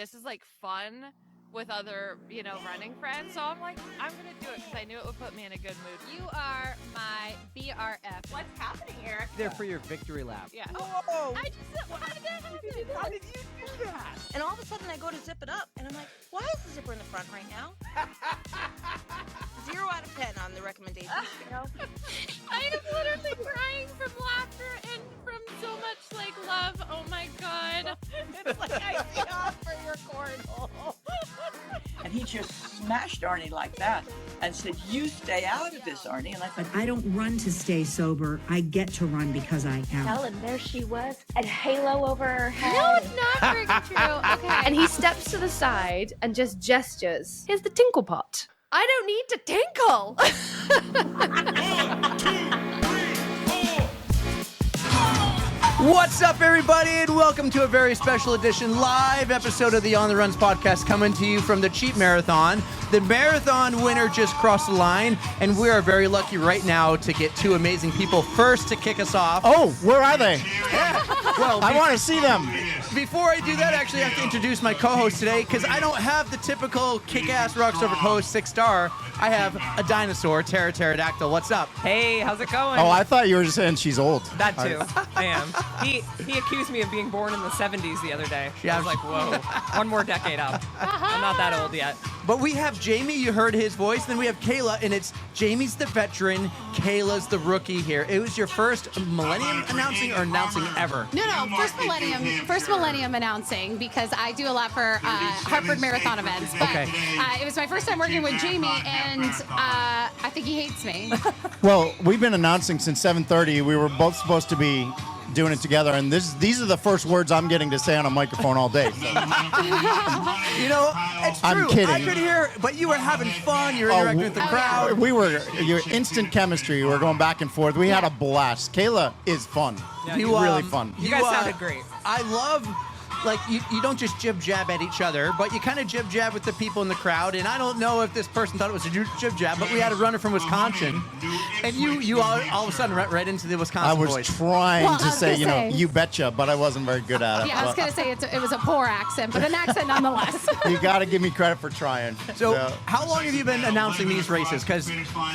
this is like fun with other, running friends. So I'm like, I'm going to do it because I knew it would put me in a good mood. You are my BRF. What's happening, Eric? There for your victory lap. Yeah. Whoa! How did that happen? How did you do that? And all of a sudden I go to zip it up and I'm like, why is the zipper in the front right now? 0 out of 10 on the recommendations. I am literally crying from laughter and from so much love. Oh my God. It's like I see off for your cornhole. And he just smashed Arnie like that and said, you stay out of this, Arnie. And I thought, I don't run to stay sober. I get to run because I am. And there she was, a halo over her head. No, it's not freaking true. Okay. And he steps to the side and just gestures. Here's the tinkle pot. I don't need to tinkle. 1, 2, 3, 4. What's up, everybody, and welcome to a very special edition live episode of the On the Runs podcast, coming to you from the Cheap Marathon. The marathon winner just crossed the line, and we are very lucky right now to get two amazing people first to kick us off. Oh, where are they? Yeah. Well, I want to see them. Before I do that, actually, I have to introduce my co-host today, because I don't have the typical kick-ass rockstar co-host, Six Star. I have a dinosaur, Pterodactyl. What's up? Hey, how's it going? Oh, I thought you were just saying she's old. That too. I am. He accused me of being born in the 70s the other day. Yeah. I was like, whoa, one more decade up. I'm not that old yet. But we have Jamie, you heard his voice. Then we have Kayla, and it's Jamie's the veteran, Kayla's the rookie here. It was your first Millennium announcing ever? No, first millennium announcing, because I do a lot for Hartford Marathon events. But Okay. it was my first time working with Jamie, and I think he hates me. Well, we've been announcing since 7:30. We were both supposed to be doing it together, and these are the first words I'm getting to say on a microphone all day. So. You know, it's true. I'm kidding. I could hear, but you were having fun. You were interacting with the crowd. We were your instant chemistry. We were going back and forth. We had a blast. Kayla is fun. Yeah, really fun. You guys sounded great. I love, you don't just jib-jab at each other, but you kind of jib-jab with the people in the crowd. And I don't know if this person thought it was a jib-jab, but we had a runner from Wisconsin. And you all of a sudden right into the Wisconsin I was voice. trying to say, you betcha, but I wasn't very good at it. Yeah, I was going to say it was a poor accent, but an accent nonetheless. You got to give me credit for trying. So how long have you been announcing these races? Because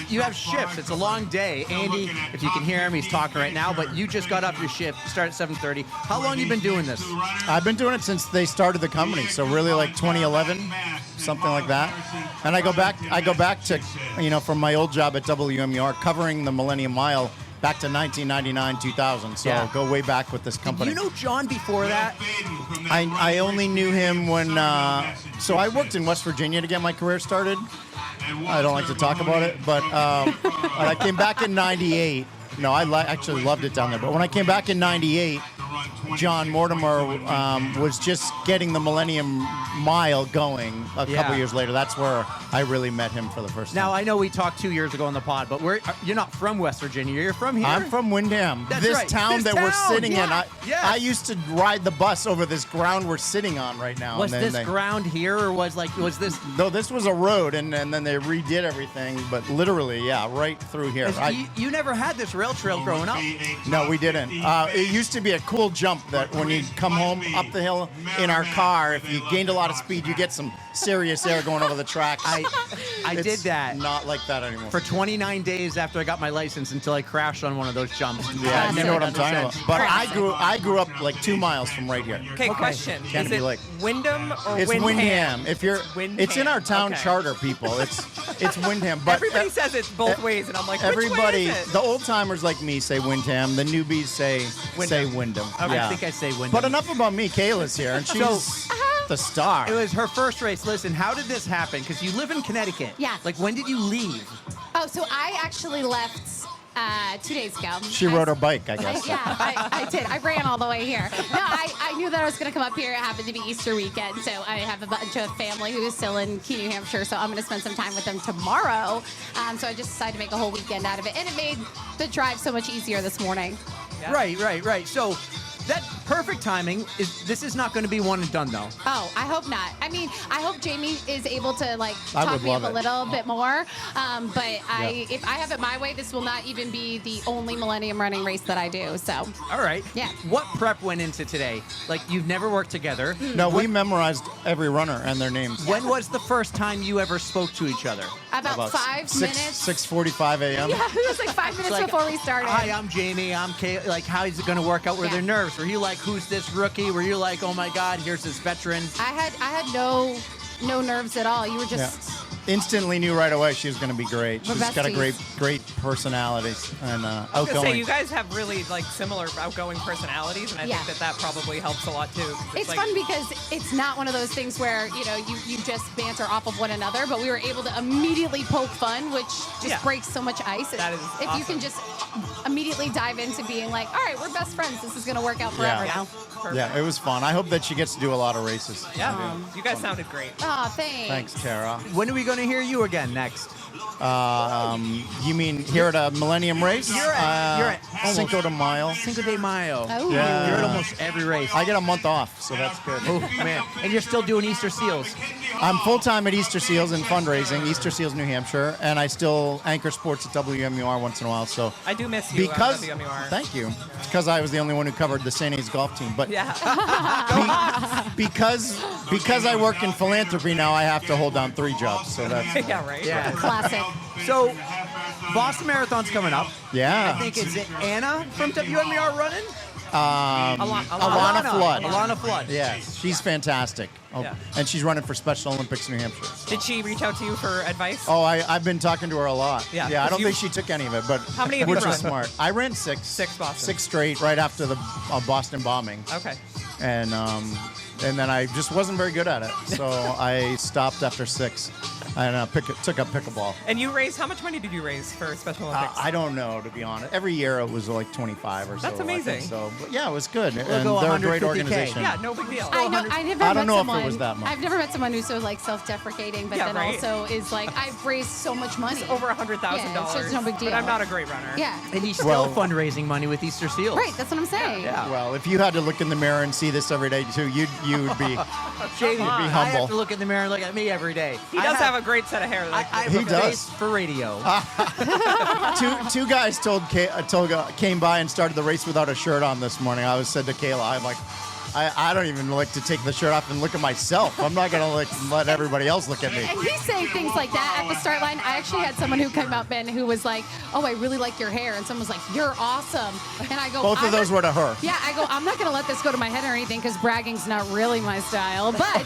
you have shifts. It's a long day. Andy, if you can hear him, he's talking right now, but you just got off your shift. You started at 7:30. How long have you been doing this? I've been doing it since they started the company, so really like 2011, something like that. And I go back to, from my old job at WMUR, covering the Millennium Mile back to 1999, 2000. So Yeah. go way back with this company. Did you know John before that? I only knew him when, so I worked in West Virginia to get my career started. I don't like to talk about it, but when I came back in 98, no, I actually loved it down there. But when I came back in 98, John Mortimer was just getting the Millennium Mile going a couple years later. That's where I really met him for the first time. Now, I know we talked 2 years ago on the pod, but you're not from West Virginia. You're from here? I'm from Windham. That's this right. town This that we're town. sitting in. Yes. I used to ride the bus over this ground we're sitting on right now. Was this ground here, or was this? No, this was a road, and then they redid everything, but literally, right through here. You never had this rail trail growing up? No, we didn't. It used to be a cool jump that when you come home up the hill in our car, if you gained a lot of speed, you get some serious air going over the tracks. I did that. Not like that anymore. For 29 days after I got my license until I crashed on one of those jumps. Yeah, you know what I'm talking about. But I grew up like 2 miles from right here. Okay, question. Can't Is be it like- Windham or It's Windham. If you're, Windham. it's in our town Okay. charter, people. It's Windham. But Everybody says it's both ways, and I'm like, everybody, which way is it? the old timers like me say Windham. The newbies say Windham. I think I say Windham. But enough about me. Kayla's here, and she's the star. It was her first race. Listen, how did this happen? Because you live in Connecticut. Yeah. Like, when did you leave? Oh, so I actually left 2 days ago. She rode her bike, I guess. I did. I ran all the way here. No, I knew that I was going to come up here. It happened to be Easter weekend, so I have a bunch of family who is still in Key, New Hampshire, so I'm going to spend some time with them tomorrow. So I just decided to make a whole weekend out of it, and it made the drive so much easier this morning. Yeah. Right. So perfect timing. This is not going to be one and done, though. Oh, I hope not. I mean, I hope Jamie is able to like I talk would me up love a it. little bit more. But if I have it my way, this will not even be the only Millennium Running race that I do. So, All right. Yeah. What prep went into today? Like, you've never worked together. No, we memorized every runner and their names. When was the first time you ever spoke to each other? about 5 minutes. 6:45 a.m. Yeah, it was like 5 minutes like, before we started. Hi, I'm Jamie. I'm Kayla. Like, how is it going to work out? Were there nerves? Were you like, who's this rookie? Were you like, oh my God, here's this veteran? I had no nerves at all. You were just Instantly knew right away she was going to be great. We're She's got a besties. great personality and I was gonna outgoing. say, you guys have really like similar outgoing personalities, and I Yeah. think that probably helps a lot too. 'cause It's like, fun because it's not one of those things where, you just banter off of one another, but we were able to immediately poke fun, which just breaks so much ice. That is if you can just immediately dive into being like, all right, we're best friends. This is going to work out forever now. Yeah, it was fun. I hope that she gets to do a lot of races. Yeah, you guys sounded great. Oh, thanks. Thanks, Tara. When are we going to hear you again next? You mean here at a Millennium race? You're at Cinco de Mayo. Cinco de Mayo. Oh. Yeah. You're at almost every race. I get a month off, so that's good. Oh, man. And you're still doing Easter Seals. I'm full-time at Easter Seals in fundraising, Easter Seals, New Hampshire, and I still anchor sports at WMUR once in a while. So I do miss you because at WMUR. thank you, it's because I was the only one who covered the St. A's golf team. But Yeah. because I work in philanthropy now, I have to hold down 3 jobs. So that's Yeah, right. Yeah. Classic. So, Boston Marathon's coming up. yeah. I think it's Anna from WMER running. Alana Flood. Alana Flood. Yes, she's fantastic. Oh, Yeah. and she's running for Special Olympics New Hampshire. Did she reach out to you for advice? Oh, I've been talking to her a lot. Yeah, I don't you- think she took any of it, but How many have you which is run? smart. I ran 6. 6 Boston. 6 straight right after the Boston bombing. Okay. And then I just wasn't very good at it, so I stopped after 6 and took up pickleball. And you raised, how much money did you raise for Special Olympics? I don't know, to be honest. Every year it was like 25 or so. That's I think. amazing. So, but yeah, it was good. And go they're a great 150K. organization. Yeah, no big deal. I know. I don't met know if it someone, was that much. I've never met someone who's so like self-deprecating, but Yeah, then right? also is like, I've raised so much money. It's over $100,000. Yeah, so it's no big deal. But I'm not a great runner. Yeah. And he's still Well- fundraising money with Easter Seals. Right. That's what I'm saying. Yeah. Well, if you had to look in the mirror and see this every day too, you'd be Jamie, be I humble. have to look in the mirror and look at me every day. He does have a great set of hair. I have He a does. face for radio. two guys came by and started the race without a shirt on this morning. I said to Kayla, I'm like, I don't even like to take the shirt off and look at myself. I'm not gonna let everybody else look at me. And he's saying things like that at the start line. I actually had someone who came up and who was like, "Oh, I really like your hair," and someone was like, "You're awesome," and I go, Both of those were to her. Yeah, I go, I'm not going to let this go to my head or anything because bragging's not really my style, but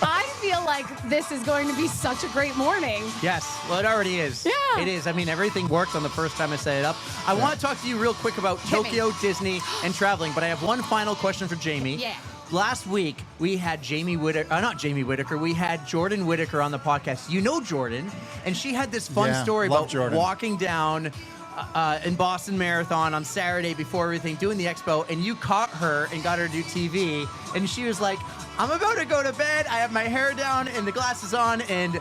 I feel like this is going to be such a great morning. Yes, well, it already is. Yeah. It is. I mean, everything worked on the first time I set it up. I want to talk to you real quick about Hit me. Tokyo, Disney, and traveling, but I have one final question for Jamie. Yeah. Last week, we had we had Jordan Whitaker on the podcast. You know Jordan, and she had this fun Yeah, story love about Jordan. walking down in Boston Marathon on Saturday before everything, doing the expo, and you caught her and got her to do TV, and she was like, I'm about to go to bed, I have my hair down and the glasses on, and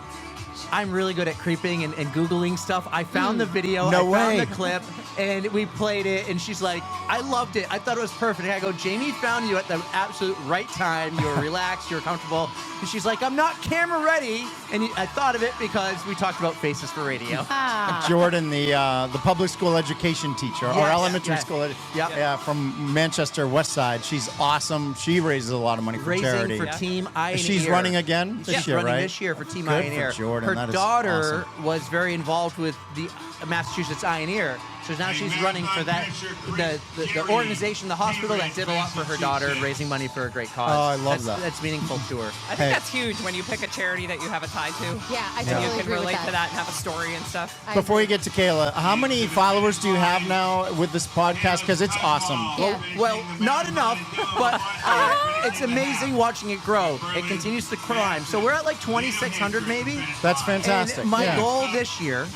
I'm really good at creeping and Googling stuff. I found the video, No I found way. the clip, and we played it, and she's like, I loved it. I thought it was perfect. And I go, Jamie found you at the absolute right time. You were relaxed, you were comfortable. And she's like, I'm not camera ready. And I thought of it because we talked about Faces for Radio. Ah. Jordan, the public school education teacher, or Yes, elementary yes. school, Yep. yeah, from Manchester West Side. She's awesome. She raises a lot of money for Raising charity. for Team Eye and She's Ear. running again this She's year, running right? this year for Team Good Eye and for Ear. Jordan. Her That is daughter awesome. was very involved with the Massachusetts Eye and Ear. So now she's running for that the organization, the hospital that did a lot for her daughter and raising money for a great cause. Oh, I love That's- that. That's meaningful to her. I think that's huge when you pick a charity that you have a tie to. Yeah, I And totally you can agree with relate that. to that and have a story and stuff. I Before agree. you get to Kayla, how many followers do you have now with this podcast? Because it's awesome. Yeah. Well, not enough, but it's amazing watching it grow. It continues to climb. So we're at like 2,600 maybe. That's fantastic. And my yeah. goal this year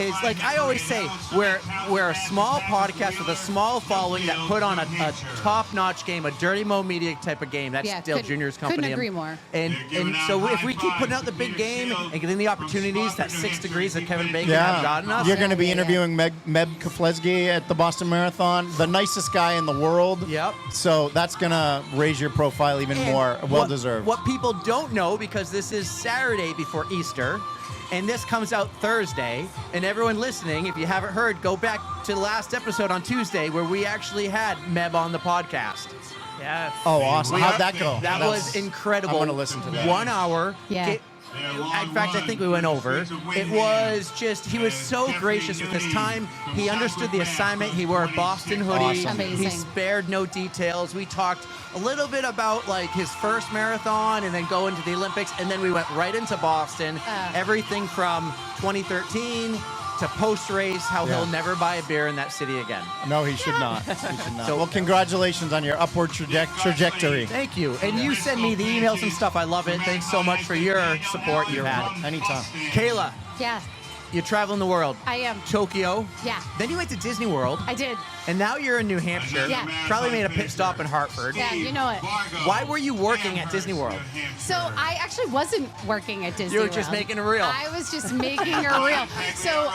is like I always say, we're a small podcast with a small following that put on a top-notch game, a Dirty Mo Media type of game. That's Dale Jr.'s company. Couldn't agree more. And so if we keep putting out the big game and getting the opportunities that 6 degrees that Kevin Bacon have gotten us. You're going to be interviewing Meb Keflezighi at the Boston Marathon, the nicest guy in the world. Yep. So that's going to raise your profile even more. Well-deserved. What people don't know, because this is Saturday before Easter, and this comes out Thursday, and everyone listening, if you haven't heard, go back to the last episode on Tuesday where we actually had Meb on the podcast. Yes. Oh, awesome. How'd that go? That was incredible. I'm going to listen to that. 1 hour. Yeah. In fact, I think we went over. It was just, he was so gracious with his time. He understood the assignment. He wore a Boston hoodie. Awesome. Amazing. He spared no details. We talked a little bit about like his first marathon and then going to the Olympics. And then we went right into Boston. Everything from 2013 to post-race, how he'll never buy a beer in that city again. No, he should not. He should not. So, well, congratulations on your upward trajectory. Thank you. And you send me the emails and stuff. I love it. Thanks so much for your support you've had. Anytime. Kayla, Yeah, you're traveling the world. I am. Tokyo. Yeah, Then you went to Disney World. I did. And now you're in New Hampshire. Yeah. Probably made a pit stop in Hartford. Yeah, you know it. Why were you working at Disney World? So I actually wasn't working at Disney You were World. just making a reel. I was just making a reel. So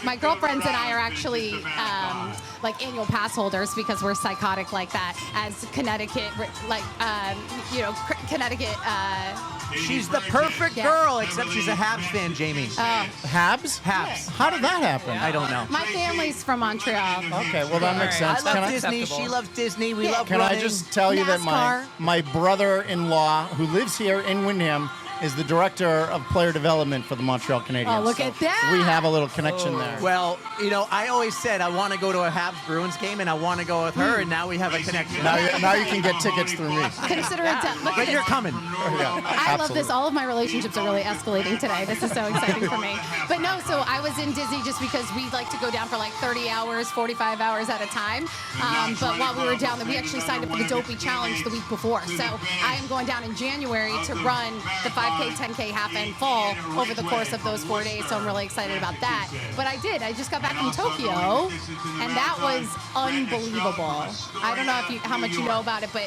my girlfriends and I are actually like annual pass holders because we're psychotic like that. As Connecticut, Connecticut. She's the perfect girl, except she's a Habs fan, Jamie. Habs? Habs. How did that happen? I don't know. My family's from Montreal. Okay, well, that makes I sense. love Disney. She loves Disney. We love Can running. I just tell you that NASCAR. my brother-in-law, who lives here in Windham, is the director of player development for the Montreal Canadiens. Oh, look at that. We have a little connection there. Well, I always said I want to go to a Habs Bruins game, and I want to go with her, and now we have a connection. Now you can get tickets through me. Consider it done. Look at But this. you're coming. I love this. All of my relationships are really escalating today. This is so exciting for me. But no, so I was in Disney just because we like to go down for like 30 hours, 45 hours at a time. But while we were down there, we actually signed up for the Dopey Challenge the week before. So I am going down in January to run the 5K, 10K, half and full over the course of those 4 days. So I'm really excited about that. But I did. I just got back from Tokyo, and that was unbelievable. I don't know how much you know about it, but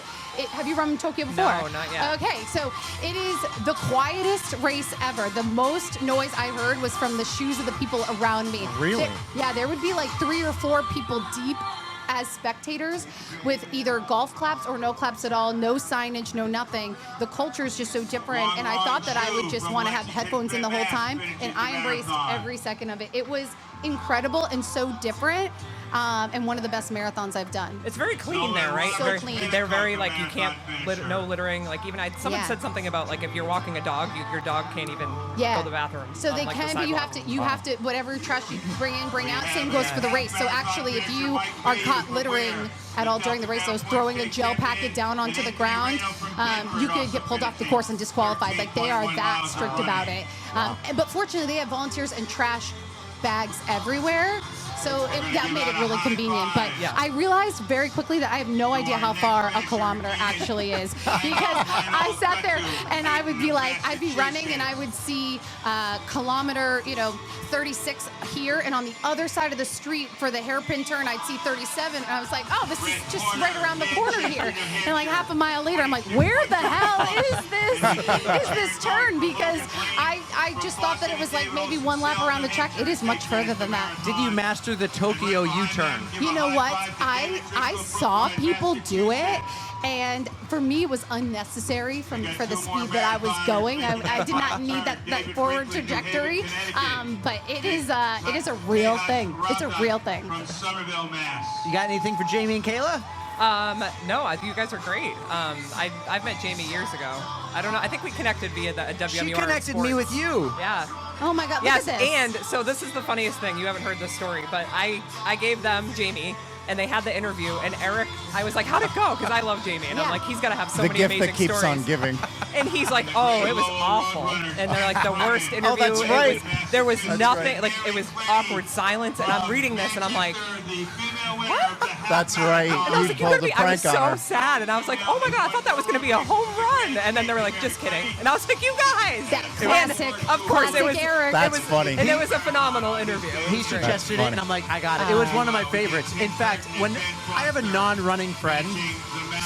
have you run Tokyo before? No, not yet. Okay, so it is the quietest race ever. The most noise I heard was from the shoes of the people around me. Really? There would be like 3 or 4 people deep as spectators with either golf claps or no claps at all, no signage, no nothing. The culture is just so different, and I thought that I would just want to have headphones in the whole time, and I embraced every second of it. It was incredible and so different, and one of the best marathons I've done. It's very clean there, right? So very, clean. They're very like you can't no littering. Like even someone Yeah. said something about like if you're walking a dog, your dog can't even go to the bathroom. So on, they like, can, the but you sidewalk. have to whatever trash you bring in, bring out. Same goes for the race. So actually, if you are caught littering at all during the race, so throwing a gel packet down onto the ground, you could get pulled off the course and disqualified. Like they are that strict about it. But fortunately, they have volunteers and trash bags everywhere. So that made it really convenient. But I realized very quickly that I have no idea how far a kilometer actually is. Because I sat there and I would be like, I'd be running and I would see kilometer, 36 here. And on the other side of the street for the hairpin turn, I'd see 37. And I was like, oh, this is just right around the corner here. And like half a mile later, I'm like, where the hell is this turn? Because I just thought that it was like maybe one lap around the track. It is much further than that. Did you master the Tokyo U-turn? You know what? I saw people do it, and for me, it was unnecessary for the speed that I was going. I did not need that forward trajectory, but it is a real thing. It's a real thing. You got anything for Jamie and Kayla? No, you guys are great. I've met Jamie years ago. I don't know. I think we connected via the WMUR. She connected me with you. Yeah. Oh my God! Yes, look at this. and so this is the funniest thing. You haven't heard this story, but I gave them Jamie, and they had the interview. And Eric, I was like, "How'd it go?" Because I love Jamie, and I'm like, he's got to have so many gift amazing that keeps stories. on giving. And he's like, "Oh, it was awful," and they're like, "The worst interview." Oh, that's right. There was That's nothing. right. Like it was awkward silence, and I'm reading this, and I'm like, That's right. And I was You like, you're pulled gonna a be, I was prank on so her. sad. And I was like, oh my God, I thought that was going to be a home run. And then they were like, just kidding. And I was like, you guys. That And classic, of course, it was, classic Eric. That's it was, funny. And it was a phenomenal interview. It He was great. suggested it, funny. and I'm like, I got it. It was one of my favorites. In fact, when I have a non-running friend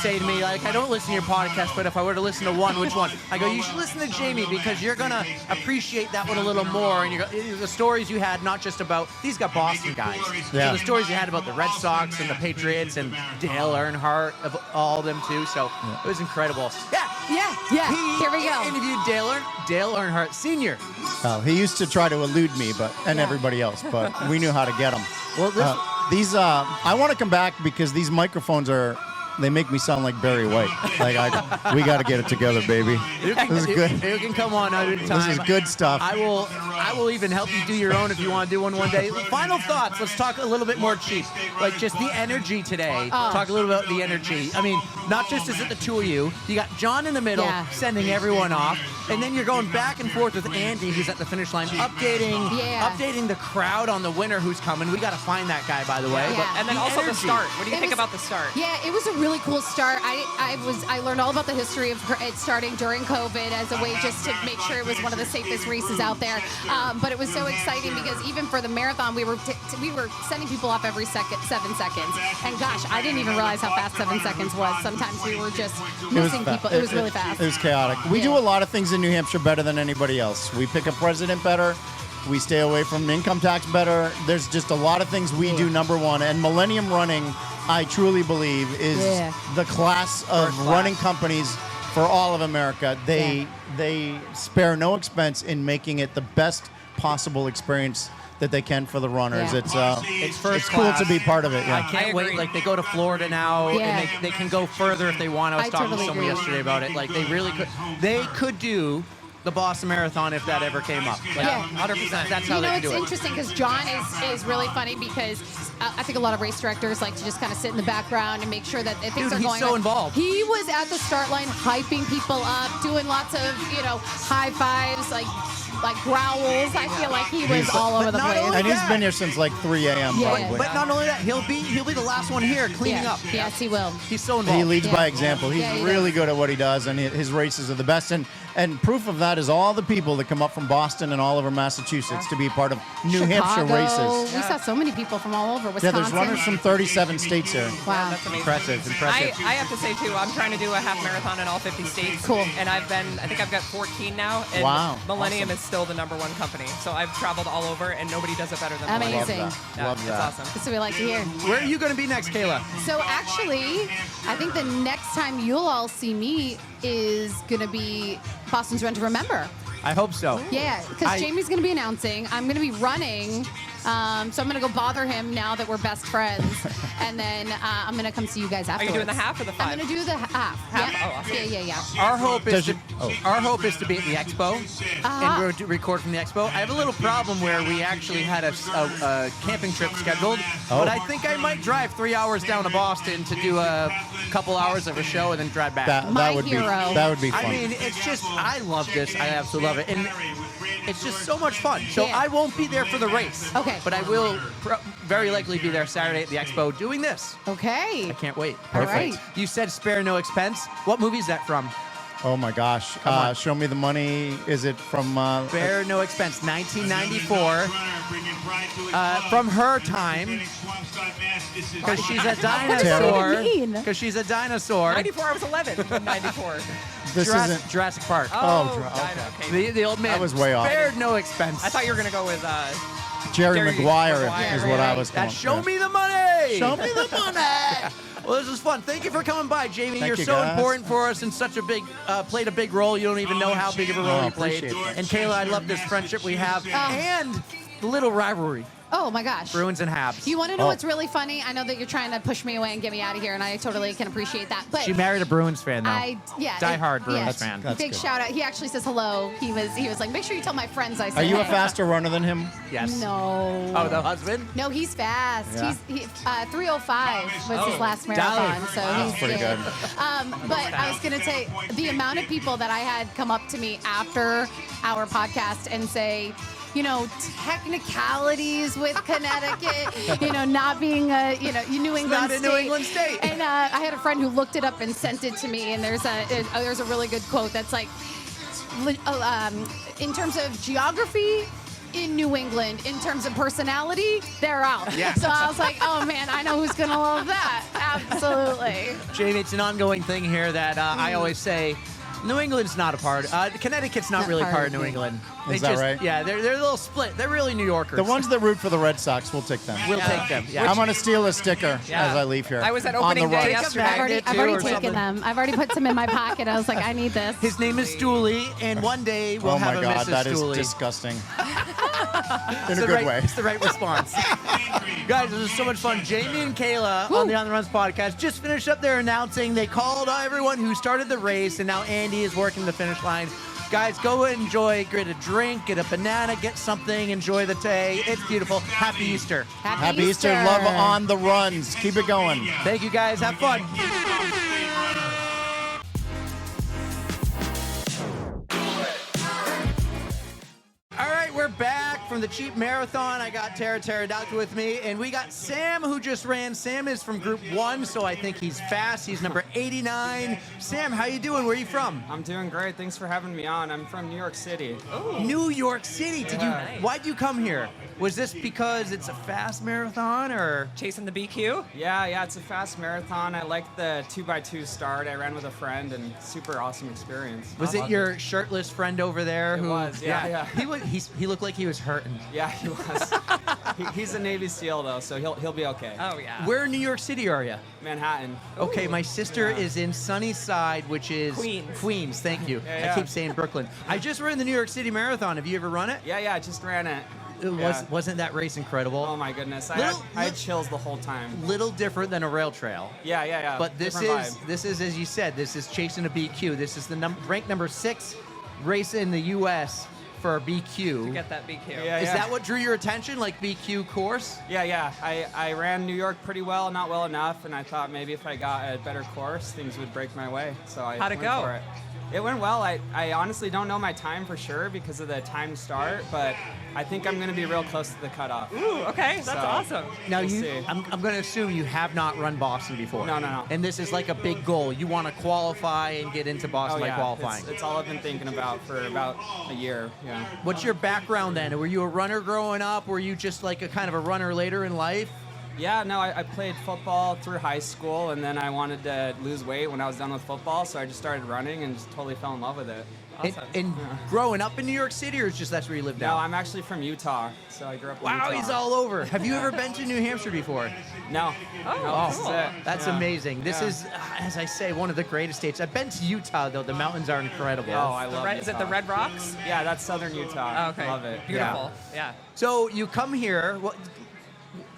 say to me, like, I don't listen to your podcast, but if I were to listen to one, which one? I go, you should listen to Jamie because you're gonna appreciate that one a little more. And the stories you had, not just about these got Boston guys. Yeah. So the stories you had about the Red Sox and the Patriots and Dale Earnhardt, of all of them too. So it was incredible. Yeah. Yeah. Here we go. Interviewed Dale Earnhardt Sr. Well, he used to try to elude me, and everybody else, but we knew how to get him. Well, this, I want to come back because these microphones they make me sound like Barry White. Like we got to get it together, baby. This is good. You can come on at any time. This is good stuff. I will even help you do your own if you want to do one day. Final thoughts. Let's talk a little bit more cheap. Like just the energy today. Talk a little about the energy. I mean, not just is it the two of you. You got John in the middle sending everyone off. And then you're going back and forth with Andy, who's at the finish line, updating the crowd on the winner who's coming. We got to find that guy, by the way. Yeah. But And then also the start. What do you think about the start? Yeah, it was a really cool start. I learned all about the history of it starting during COVID as a way just to make sure it was one of the safest races out there. But it was so exciting because even for the marathon, we were sending people off every 7 seconds. And gosh, I didn't even realize how fast 7 seconds was. Sometimes we were just missing people. It was really fast. It was chaotic. We do a lot of things in New Hampshire better than anybody else. We pick a president better. We stay away from income tax better. There's just a lot of things we do number one. And Millennium Running, I truly believe, is the class of running companies for all of America. They spare no expense in making it the best possible experience that they can for the runners. Yeah. It's first it's cool class. to be part of it. I Yeah. can't wait. Like they go to Florida now, and they can go further if they want. I was talking to someone yesterday about it. Like they really could. They could do the Boston Marathon if that ever came up. Like, 100%. That's how they can do it. It's interesting because John is really funny because I think a lot of race directors like to just kind of sit in the background and make sure that things are going. He's so involved. He was at the start line hyping people up, doing lots of high fives, like growls. I feel like he was all over the place. And he's been here since like 3 a.m. Yeah. probably. But not only that, he'll be the last one here cleaning up. Yes, he will. He's so involved. He leads Yeah. by example. He's Yeah, he really good at what he does, and his races are the best. And proof of that is all the people that come up from Boston and all over Massachusetts to be part of New Hampshire Chicago. races. We saw so many people from all over. Yeah, Wisconsin. there's runners from 37 states here. Wow. That's amazing. Impressive. I have to say too, I'm trying to do a half marathon in all 50 states. Cool. And I think I've got 14 now. And Wow. Millennium is still the #1 company. So I've traveled all over, and nobody does it better than Millennium. Amazing. Love It's that. awesome. That's what we like to hear. Where are you going to be next, Kayla? So actually, I think the next time you'll all see me is going to be Boston's Run to Remember. I hope so. Yeah, because Jamie's going to be announcing. I'm going to be running. So I'm going to go bother him now that we're best friends. And then I'm going to come see you guys Are afterwards. you doing the half or the 5? I'm going to do the half. Half? Yeah. Oh, awesome. Yeah. Our hope is Does our hope is to be at the expo, and we're to record from the expo. I have a little problem where we actually had a camping trip scheduled, but I think I might drive 3 hours down to Boston to do a couple hours of a show and then drive back. That would be fun. I mean, it's just I love this. I absolutely love it, and it's just so much fun. So Yeah. I won't be there for the race. Okay. But I will very likely be there Saturday at the expo doing this. Okay. I can't wait. All Perfect. right. You said spare no expense. What movie is that from? Oh my gosh. on. Show Me the Money. Is it from Spare no expense, 1994. From her time, because she's a dinosaur. mean? Because she's a dinosaur. 94, I was 11 in 94. this isn't Jurassic Park. Okay. The old man. That was way off. Spared no expense. I thought you were going to go with Jerry Jerry Maguire Maguire, is what I was That's calling. Show Me the Money. Show me the money. Well, this is fun. Thank you for coming by, Jamie. Thank You're you, so guys. important for us and such a big, played a big role. You don't even know how big of a role you played. appreciate that. And Kayla, I love this friendship we have and the little rivalry, Oh my gosh. Bruins and Habs. You want to know what's really funny? I know that you're trying to push me away and get me out of here, and I totally can appreciate that. But She married a Bruins fan, though. Die-hard Bruins fan. That's Big good. shout out. He actually says hello. He was like, make sure you tell my friends I said Are you a hey." faster runner than him? Yes. No. Oh, the husband? No, he's fast. Yeah. He's 3:05 was his last marathon, so he's pretty good. But I was gonna say the amount of people that I had come up to me after our podcast and say, technicalities with Connecticut, not being a, New England not a state. New England state. And I had a friend who looked it up and sent it to me, and there's a really good quote that's like, in terms of geography, in New England, in terms of personality, they're out. Yeah. So I was like, oh man, I know who's gonna love that. Absolutely. Jamie, it's an ongoing thing here that I always say, New England's not a part. Connecticut's not really part of New England. Is that right? Yeah, they're a little split. They're really New Yorkers. The ones that root for the Red Sox, we'll take them. We'll take them. Yeah. I'm going to steal a sticker as I leave here. I was at on opening the day right. yesterday. I've already taken them. I've already put some in my pocket. I was like, I need this. His name is Stooley, and one day we'll Oh have my a God, Mrs. that is Stooley. disgusting. It's In a good way. It's the right response. Guys, this was so much fun. Jamie and Kayla on the On the Runs podcast just finished up their announcing. They called everyone who started the race, and now Andy is working the finish line. Guys, go enjoy, get a drink, get a banana, get something, enjoy the day. It's beautiful. Happy Easter. Happy Easter. Love on the runs. Keep it going. Thank you, guys. Have fun. All right, we're back from the Cheap Marathon. I got Tara Pterodactyl with me, and we got Sam, who just ran. Sam is from Group 1, so I think he's fast. He's number 89. Sam, how you doing? Where are you from? I'm doing great. Thanks for having me on. I'm from New York City. New York City. Why'd you come here? Was this because it's a fast marathon, or chasing the BQ? Yeah, it's a fast marathon. I like the 2x2 start. I ran with a friend, and super awesome experience. Was it your shirtless friend over there? It was, yeah. He looked like he was hurting. Yeah, he was. He's a Navy SEAL though, so he'll be okay. Oh yeah. Where in New York City are you? Manhattan. Okay, my sister is in Sunnyside, which is Queens. Thank you. Yeah. I keep saying Brooklyn. I just ran the New York City Marathon. Have you ever run it? Yeah, I just ran it. Wasn't that race incredible? Oh my goodness, I had chills the whole time. Little different than a rail trail. Yeah. But this is, as you said, this is chasing a BQ. This is the ranked number 6 race in the U.S. for a BQ. To get that BQ. Yeah. Is that what drew your attention, like BQ course? Yeah. I ran New York pretty well, not well enough, and I thought maybe if I got a better course, things would break my way. So I How'd it went go? for it. It went well. I honestly don't know my time for sure because of the time start, but I think I'm going to be real close to the cutoff. Ooh, okay, that's awesome. Now We'll see. I'm going to assume you have not run Boston before. No. And this is like a big goal. You want to qualify and get into Boston by qualifying. It's all I've been thinking about for about a year. Yeah. What's your background then? Were you a runner growing up? Were you just like a kind of a runner later in life? Yeah, no, I played football through high school, and then I wanted to lose weight when I was done with football, so I just started running and just totally fell in love with it. Awesome. And growing up in New York City, or just that's where you lived No, now? I'm actually from Utah, so I grew up in Wow, Utah. he's all over. Have you ever been to New Hampshire before? No. Oh, This is cool. it. That's Yeah. amazing. This Yeah. is, as I say, one of the greatest states. I've been to Utah, though. The mountains are incredible. Oh, I love Is it the Utah. Red Rocks? Yeah, that's southern Utah. Oh, okay. Love it. Beautiful. Yeah. So you come here.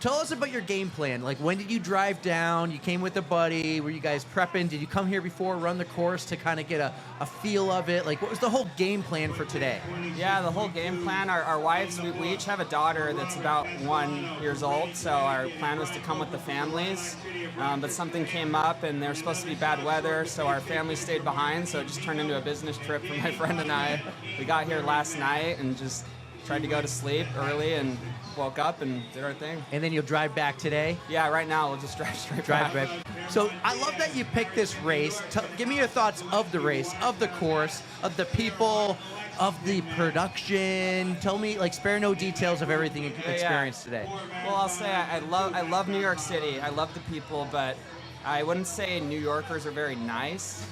Tell us about your game plan. Like, when did you drive down? You came with a buddy. Were you guys prepping? Did you come here before, run the course to kind of get a feel of it? Like, what was the whole game plan for today? Yeah, the whole game plan. Our wives, we each have a daughter that's about 1 year old, so our plan was to come with the families. But something came up, and there was supposed to be bad weather, so our family stayed behind, so it just turned into a business trip for my friend and I. We got here last night and just tried to go to sleep early and woke up and did our thing. And then you'll drive back today? Yeah, right now we'll just drive straight back. So I love that you picked this race. Give me your thoughts of the race, of the course, of the people, of the production. Tell me, like, spare no details of everything you experienced today. Well, I'll say I love New York City. I love the people, but I wouldn't say New Yorkers are very nice.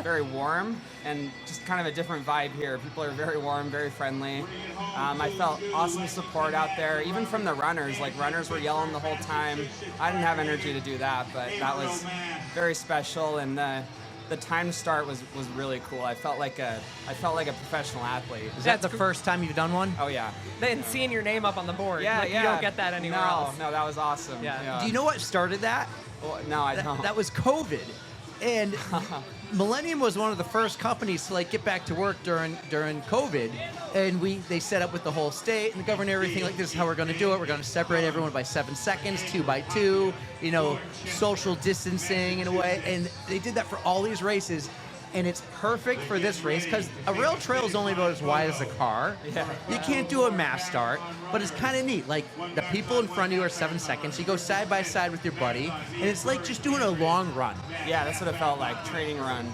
Very warm, and just kind of a different vibe here. People are very warm, very friendly. I felt awesome support out there, even from the runners. Like, runners were yelling the whole time. I didn't have energy to do that, but that was very special. And the time start was really cool. I felt like a professional athlete. Is that the first time you've done one? Oh yeah. Then seeing your name up on the board. Yeah, like, yeah. You don't get that anywhere else. No, that was awesome. Yeah. Do you know what started that? Well, no, I don't. That was COVID. And Millennium was one of the first companies to like get back to work during COVID, and they set up with the whole state and the governor and everything, like, this is how we're going to do it. We're going to separate everyone by 7 seconds, 2 by 2, social distancing in a way, and they did that for all these races. and it's perfect for this race because a rail trail is only about as wide as a car. Yeah. You can't do a mass start, but it's kind of neat. Like, the people in front of you are 7 seconds. You go side by side with your buddy, and it's like just doing a long run. Yeah, that's what it felt like, training run.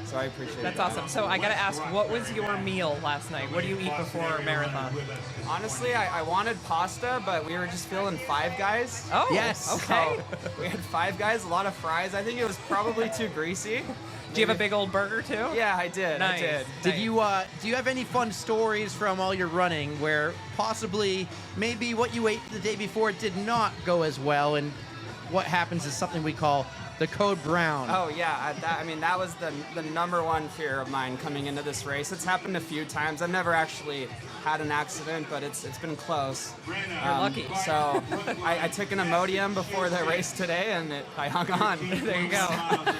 So I appreciate it. That's awesome. So I got to ask, what was your meal last night? What do you eat before a marathon? Honestly, I wanted pasta, but we were just feeling Five Guys. Oh, Yes. Okay. So we had Five Guys, a lot of fries. I think it was probably too greasy. Do you have a big old burger too? Yeah, I did. Nice. I did. Did you do you have any fun stories from all your running where possibly maybe what you ate the day before did not go as well, and what happens is something we call the code brown? Oh yeah, that was the number one fear of mine coming into this race. It's happened a few times. I've never actually had an accident, but it's been close. You're lucky. So I took an Imodium before the race today, and I hung on. There you go.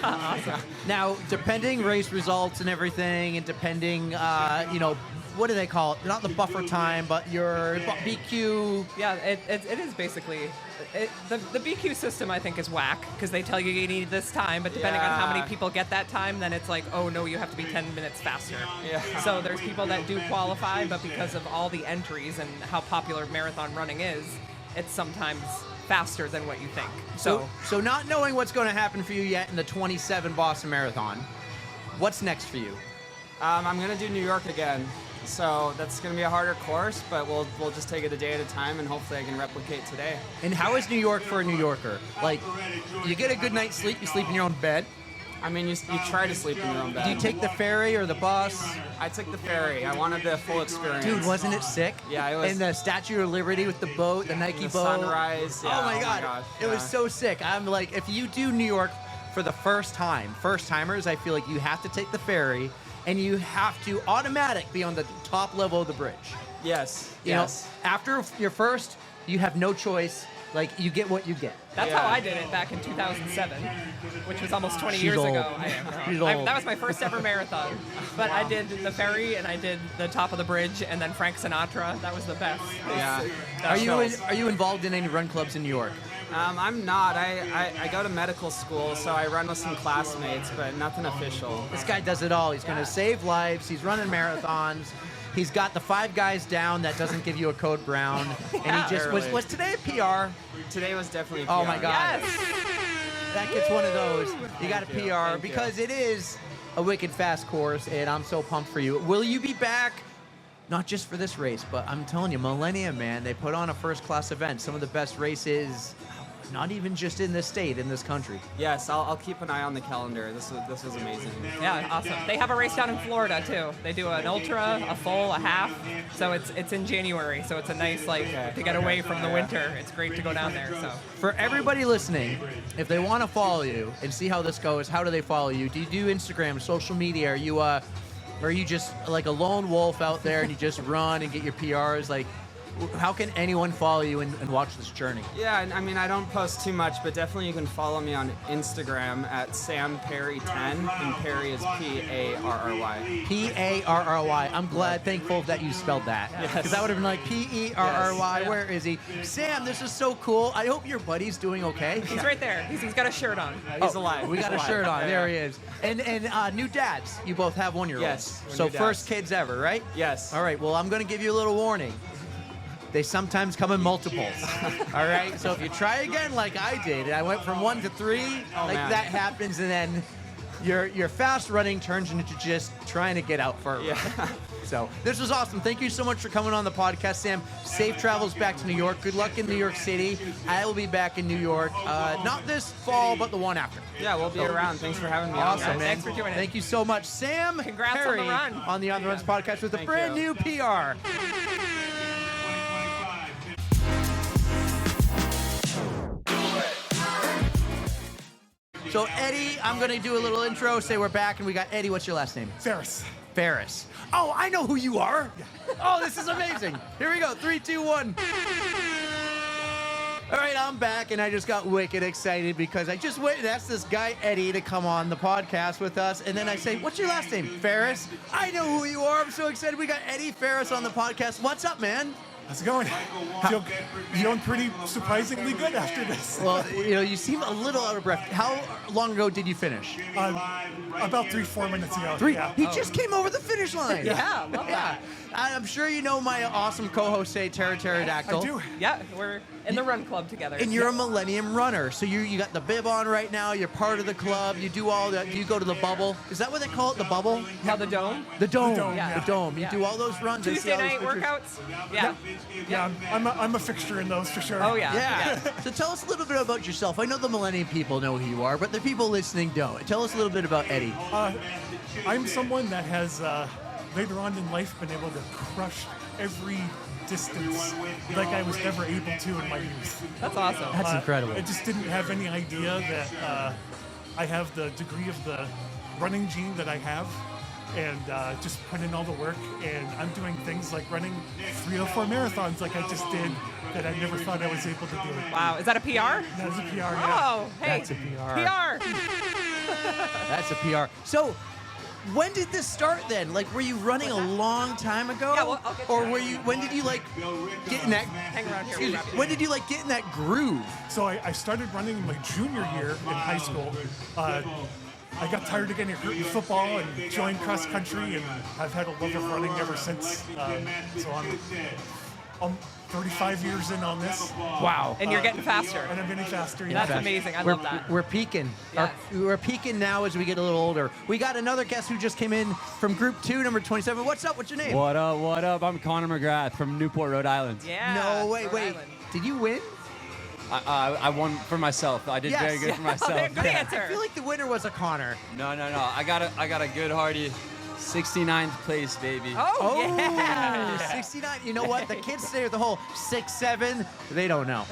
Awesome. Now, depending race results and everything, and depending, what do they call it? Not the buffer time, but your BQ. Yeah, it is basically the BQ system. I think is whack because they tell you need this time, but depending on how many people get that time, then it's like, oh no, you have to be 10 minutes faster. Yeah. So there's people that do qualify, but because of all the entries and how popular marathon running is, it's sometimes faster than what you think. So not knowing what's going to happen for you yet in the 27 Boston Marathon, what's next for you? I'm gonna do New York again. So that's going to be a harder course, but we'll just take it a day at a time, and hopefully I can replicate today. And how is New York for a New Yorker? Like, you get a good night's sleep, you sleep in your own bed? I mean, you try to sleep in your own bed. Do you take the ferry or the bus? I took the ferry. I wanted the full experience. Dude, wasn't it sick? Yeah, it was. And the Statue of Liberty with the boat, the Nike the boat. sunrise. Yeah, oh my God. gosh, It was so sick. I'm like, if you do New York for the first timers, I feel like you have to take the ferry, and you have to automatic be on the top level of the bridge. Yes. You know, after your first, you have no choice. Like, you get what you get. That's how I did it back in 2007, which was almost 20 years old. ago. She's old. That was my first ever marathon. But I did the ferry and I did the top of the bridge and then Frank Sinatra. That was the best. Yeah. Are you involved in any run clubs in New York? I'm not. I go to medical school, so I run with some classmates, but nothing official. This guy does it all. He's going to save lives. He's running marathons. He's got the Five Guys down that doesn't give you a code brown. And he just was today a PR? Today was definitely a PR. Oh my God. Yes! That gets one of those. You got a Thank you. PR Thank because it is a wicked fast course, and I'm so pumped for you. Will you be back? Not just for this race, but I'm telling you, Millennium, man, they put on a first-class event. Some of the best races, not even just in this state, in this country. Yes, I'll keep an eye on the calendar. This was amazing. Yeah, awesome. They have a race down in Florida too. They do an ultra, a full, a half. So it's in January. So it's a nice to get away from the winter. It's great to go down there. So For everybody listening, if they want to follow you and see how this goes, how do they follow you? Do you do Instagram, social media? Are you just like a lone wolf out there and you just run and get your PRs? Like, how can anyone follow you and watch this journey? Yeah, I mean, I don't post too much, but definitely you can follow me on Instagram at samparry10, and Parry is P-A-R-R-Y. P-A-R-R-Y. I'm thankful that you spelled that. Because I would have been like, P-E-R-R-Y, Yes. Where is he? Sam, this is so cool. I hope your buddy's doing okay. he's right there. He's got a shirt on. He's alive. We got a He's shirt alive. on. Yeah, There yeah. he is. And new dads. You both have 1-year-olds. Yes, we're So new dads. first kids ever, right? Yes. All right. Well, I'm going to give you a little warning. They sometimes come in multiples. All right. So if you try again like I did, and I went from 1 to 3, man. that happens, and then your fast running turns into just trying to get out for a run. Yeah. So this was awesome. Thank you so much for coming on the podcast, Sam. Safe travels back to New York. Good luck in New York City. I will be back in New York, not this fall, but the one after. Yeah, we'll be around. Thanks for having me on, Awesome, guys. man. Thanks for doing it. Thank you so much, Sam. Congrats on Parry the run. on the On the Runs podcast with a Thank brand you. new PR. So Eddie, I'm gonna do a little intro. Say we're back, and we got Eddie. What's your last name? Ferris. Ferris. Oh, I know who you are. Oh, this is amazing. Here we go. 3, 2, 1. All right, I'm back, and I just got wicked excited because I just went and asked this guy, Eddie, to come on the podcast with us. And then I say, what's your last name? Ferris. I know who you are. I'm so excited. We got Eddie Ferris on the podcast. What's up, man? How's it going? Feeling pretty surprisingly good after this. Well, you seem a little out of breath. How long ago did you finish? About 3-4 minutes ago. Yeah. He just came over the finish line. Yeah, love that. I'm sure you know my awesome co-host, Tara Pterodactyl. I do. Yeah, we're in the run club together. And you're a Millennium runner, so you got the bib on right now. You're part of the club. You do all that. You go to the bubble. Is that what they call it? The bubble? How the dome? The dome. Yeah. The dome. You do all those runs. Tuesday night workouts. Yeah. I'm a fixture in those for sure. Oh yeah. Yeah. So tell us a little bit about yourself. I know the Millennium people know who you are, but the people listening don't. Tell us a little bit about Eddie. I'm someone that has later on in life been able to crush every distance like I was never able to in my youth. That's awesome. That's incredible. I just didn't have any idea that I have the degree of the running gene that I have, and just put in all the work, and I'm doing things like running 3 or 4 marathons like I just did that I never thought I was able to do. Wow, is that a PR? That's a PR, yeah. Oh, hey. That's a PR. PR. That's a PR. So, when did this start then? Like, were you running a long time ago? Yeah, well, I'll get to or that. were you? When did you get in that? Hang around here. Excuse me. When did you get in that groove? So I started running my junior year in high school. I got tired of getting hurt in football and joined cross country, and I've had a love of running ever since. So I'm 35 years in on this. Wow. And you're getting faster. And I'm getting faster. That's amazing. I love that. We're peaking. Yeah. We're peaking now as we get a little older. We got another guest who just came in from Group 2, number 27. What's up? What's your name? What up? What up? I'm Connor McGrath from Newport, Rhode Island. Yeah. No, wait. Island. Did you win? I won for myself. I did very good for myself. Good answer. I feel like the winner was a Connor. No. I got a good hearty 69th place, baby. Oh, yeah. 69. You know what? The kids stay with the whole 6'7". They don't know.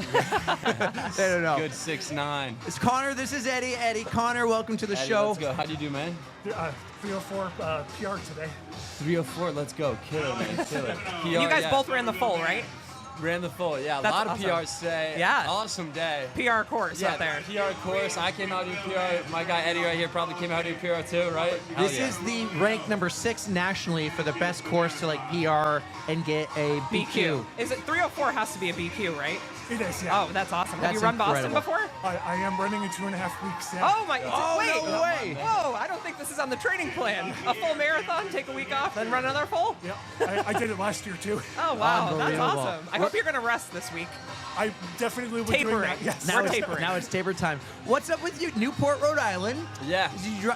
They don't know. Good 6'9". It's Connor. This is Eddie. Eddie, Connor, welcome to the show. Let's go. How do you do, man? 304 PR today. 304. Let's go. Kill it, man. Kill it. PR, You guys both ran the full, right? Ran the full, yeah. That's a lot awesome. of PRs today. Yeah. Awesome day. PR course out there. PR course. I came out to do PR. My guy Eddie right here probably came out to do PR too, right? This is the rank number 6 nationally for the best course to PR and get a BQ. Is it 304 has to be a BQ, right? It is, yeah. Oh, that's awesome. That's Have you run incredible. Boston before? I am running in 2.5 weeks. Yeah. Oh my! Wait! no way. Whoa! I don't think this is on the training plan. A full marathon, take a week off, then run another full. Yeah, I did it last year too. Oh wow, that's Unbelievable. awesome! I hope you're gonna rest this week. I definitely will be doing Tapering. that. Yes. Now We're it's, tapering. now it's taper time. What's up with you? Newport, Rhode Island. Yeah.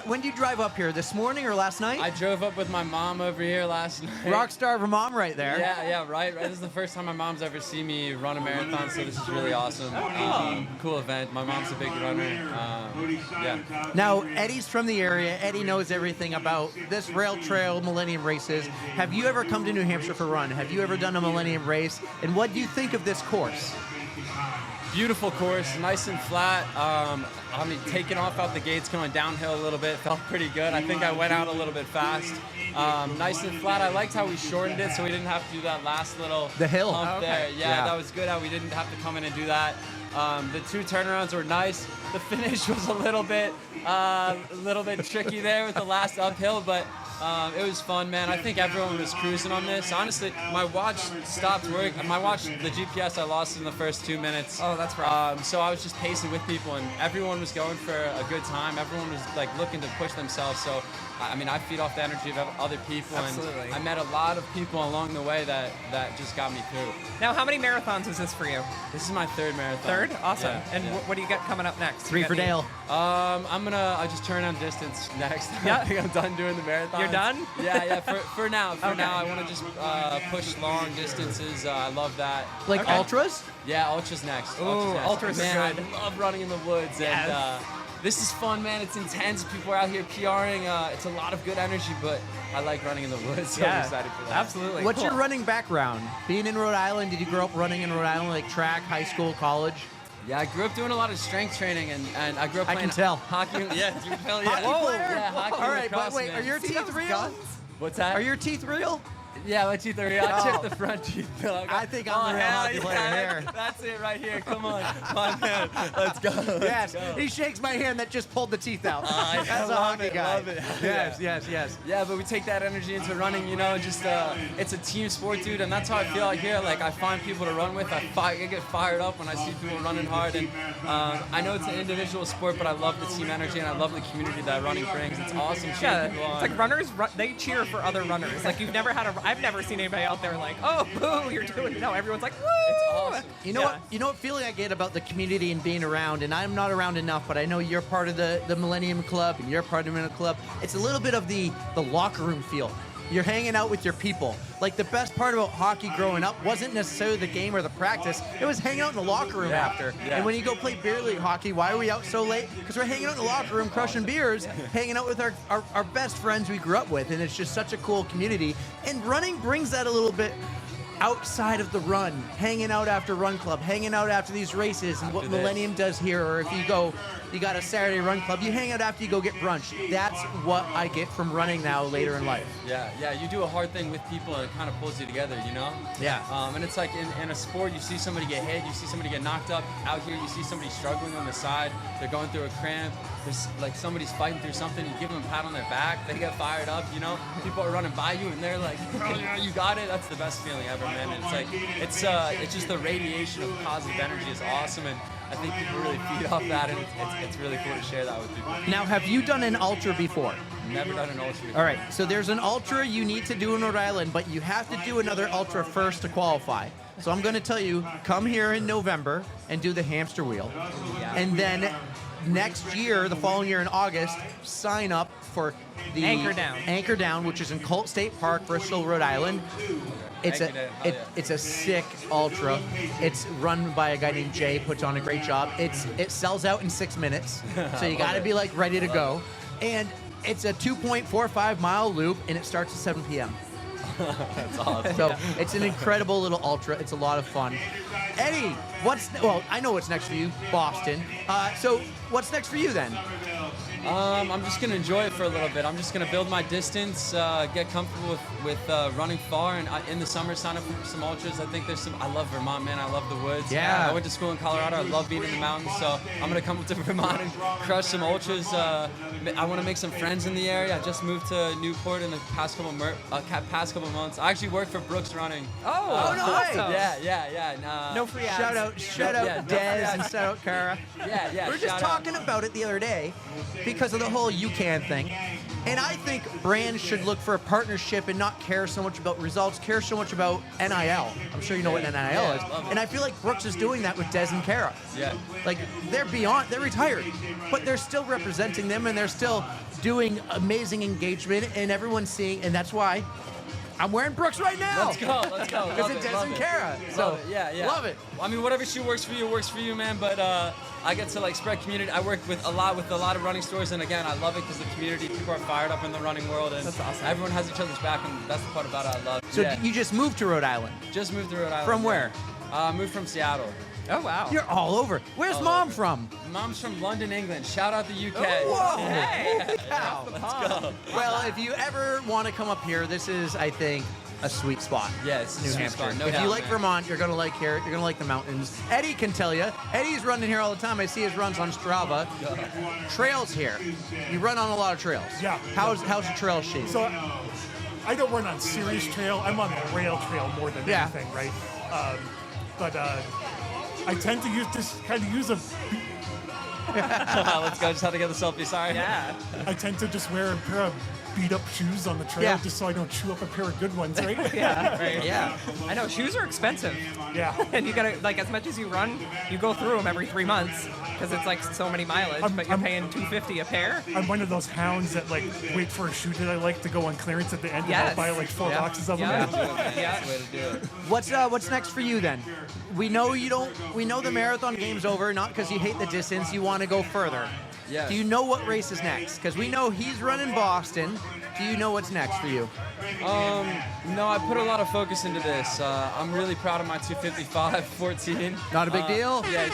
When did you drive up here? This morning or last night? I drove up with my mom over here last night. Rockstar of a mom right there. Yeah, right. This is the first time my mom's ever seen me run a marathon, so this is really awesome. Cool event. My mom's a big runner. Yeah. Now, Eddie's from the area. Eddie knows everything about this rail trail Millennium races. Have you ever come to New Hampshire for a run? Have you ever done a Millennium race? And what do you think of this course? Beautiful course, nice and flat. Taking off out the gates, going downhill a little bit, felt pretty good. I think I went out a little bit fast. Nice and flat. I liked how we shortened it so we didn't have to do that last little hill hump there. Yeah, that was good how we didn't have to come in and do that. The 2 turnarounds were nice. The finish was a little bit tricky there with the last uphill, but it was fun, man. I think everyone was cruising on this. Honestly, my watch stopped working. The GPS I lost in the first 2 minutes. Oh, that's right. So I was just pacing with people, and everyone was going for a good time. Everyone was looking to push themselves. So, I feed off the energy of other people. Absolutely. And I met a lot of people along the way that just got me through. Now, how many marathons is this for you? This is my 3rd marathon. 3rd? Awesome. Yeah, And what do you got coming up next? 3 for Dale. I just turn on distance next. Yeah. I think I'm done doing the marathon. You're done? Yeah. For now. Okay. Now, I want to just push long distances. I love that. Like ultras? Yeah, ultras next. Ooh, ultras are man, good. I love running in the woods. Yes. And this is fun, man. It's intense. People are out here PRing. It's a lot of good energy, but I like running in the woods. So I'm excited for that. Absolutely. What's Cool. your running background? Being in Rhode Island, did you grow up running in Rhode Island, like track, high school, college? Yeah, I grew up doing a lot of strength training, and I grew up I playing can tell. hockey. Yeah, you can tell. Yeah. Hockey player? Yeah, hockey. All right, but lacrosse, wait, man. are your teeth real? What's that? Are your teeth real? Yeah, my teeth are here. I chipped the front teeth. I think I'm the real hockey player here. That's it right here. Come on, my man. Let's go. Yes, he shakes my hand that just pulled the teeth out. That's a love hockey it, guy. love it. Yes. Yeah, but we take that energy into running, you know, just it's a team sport, dude, and that's how I feel out here. Like, I find people to run with. I get fired up when I see people running hard, and I know it's an individual sport, but I love the team energy, and I love the community that running brings. It's awesome cheering people on. It's like runners, they cheer for other runners. Like, I've never seen anybody out there like, oh, boo, you're doing it. No, everyone's like, woo! It's awesome. You know what? You know what feeling I get about the community and being around, and I'm not around enough, but I know you're part of the Millennium Club, and you're part of the Millennium Club. It's a little bit of the locker room feel. You're hanging out with your people. Like, the best part about hockey growing up wasn't necessarily the game or the practice. It was hanging out in the locker room after. Yeah. And when you go play beer league hockey, why are we out so late? Because we're hanging out in the locker room, crushing beers, hanging out with our best friends we grew up with. And it's just such a cool community. And running brings that a little bit outside of the run, hanging out after run club, hanging out after these races, and what Millennium does here, or if you got a Saturday run club, you hang out after you go get brunch. That's what I get from running now later in life. Yeah, you do a hard thing with people and it kind of pulls you together, you know? Yeah. And it's like in a sport, you see somebody get hit, you see somebody get knocked up. Out here, you see somebody struggling on the side, they're going through a cramp, there's like somebody's fighting through something, you give them a pat on their back, they get fired up, you know? People are running by you and they're like, oh, yeah, you got it. That's the best feeling ever, man. And it's like, it's just the radiation of positive energy is awesome, and I think people really feed off that, and it's really cool to share that with people. Now, have you done an ultra before? Never done an ultra before. All right, so there's an ultra you need to do in Rhode Island, but you have to do another ultra first to qualify. So I'm going to tell you, come here in November and do the hamster wheel. And then next year, the following year in August, sign up for the Anchor Down, which is in Colt State Park, Bristol, Rhode Island. It's a sick ultra. It's run by a guy named Jay, puts on a great job. It sells out in 6 minutes, so you got to be like ready to go. And it's a 2.45 mile loop, and it starts at 7 p.m. That's awesome. So it's an incredible little ultra. It's a lot of fun. Eddie, I know what's next for you, Boston. So what's next for you then? I'm just going to enjoy it for a little bit. I'm just going to build my distance, get comfortable with running far, and in the summer sign up for some ultras. I think I love Vermont, man. I love the woods. Yeah. I went to school in Colorado. I love being in the mountains, so I'm going to come up to Vermont and crush some ultras. I want to make some friends in the area. I just moved to Newport in the past couple months. I actually work for Brooks Running. Oh, no way. Yeah. No free ads. Shout out Des and shout out Kara. Yeah. We were just talking about it the other day because of the whole you can thing. And I think brands should look for a partnership and not care so much about results, care so much about NIL. I'm sure you know what NIL is. And I feel like Brooks is doing that with Des and Kara. Yeah. Like, they're retired, but they're still representing them and they're still doing amazing engagement and everyone's seeing, and that's why I'm wearing Brooks right now. Let's go. Because it's Des and Kara. So, yeah. Love it. I mean, whatever shoe works for you, man. But I get to spread community. I work with a lot of running stores, and again, I love it because the community, people are fired up in the running world, and that's awesome. Everyone has each other's back, and that's the part about it I love. So you just moved to Rhode Island? Just moved to Rhode Island. From where? Moved from Seattle. Oh, wow. You're all over. Where's Mom from? Mom's from London, England. Shout out the UK. Oh, whoa. Hey. Wow. Let's go. Well, if you ever want to come up here, this is, I think, a sweet spot. Yeah, it's a New sweet Hampshire. spot. No if doubt, you like man. Vermont, you're going to like here. You're going to like the mountains. Eddie can tell you. Eddie's running here all the time. I see his runs on Strava. Trails here. You run on a lot of trails. Yeah. How's the trail shape? So I don't run on serious trail. I'm on the rail trail more than anything, right? But I tend to use a. Let's go. Just had to get the selfie. Sorry. Yeah. I tend to just wear a pair of beat up shoes on the trail just so I don't chew up a pair of good ones, right? Yeah. Right. Yeah. I know shoes are expensive. Yeah. And you gotta as much as you run, you go through them every 3 months because it's so many mileage. But you're paying $250 a pair. I'm one of those hounds that wait for a shoe that I like to go on clearance at the end and I'll buy 4 boxes of them. That's the way to do it. What's next for you then? We know the marathon game's over, not because you hate the distance, you want to go further. Yes. Do you know what race is next? Because we know he's running Boston. Do you know what's next for you? No, I put a lot of focus into this. I'm really proud of my 2:55.14. Not a big deal? Yeah,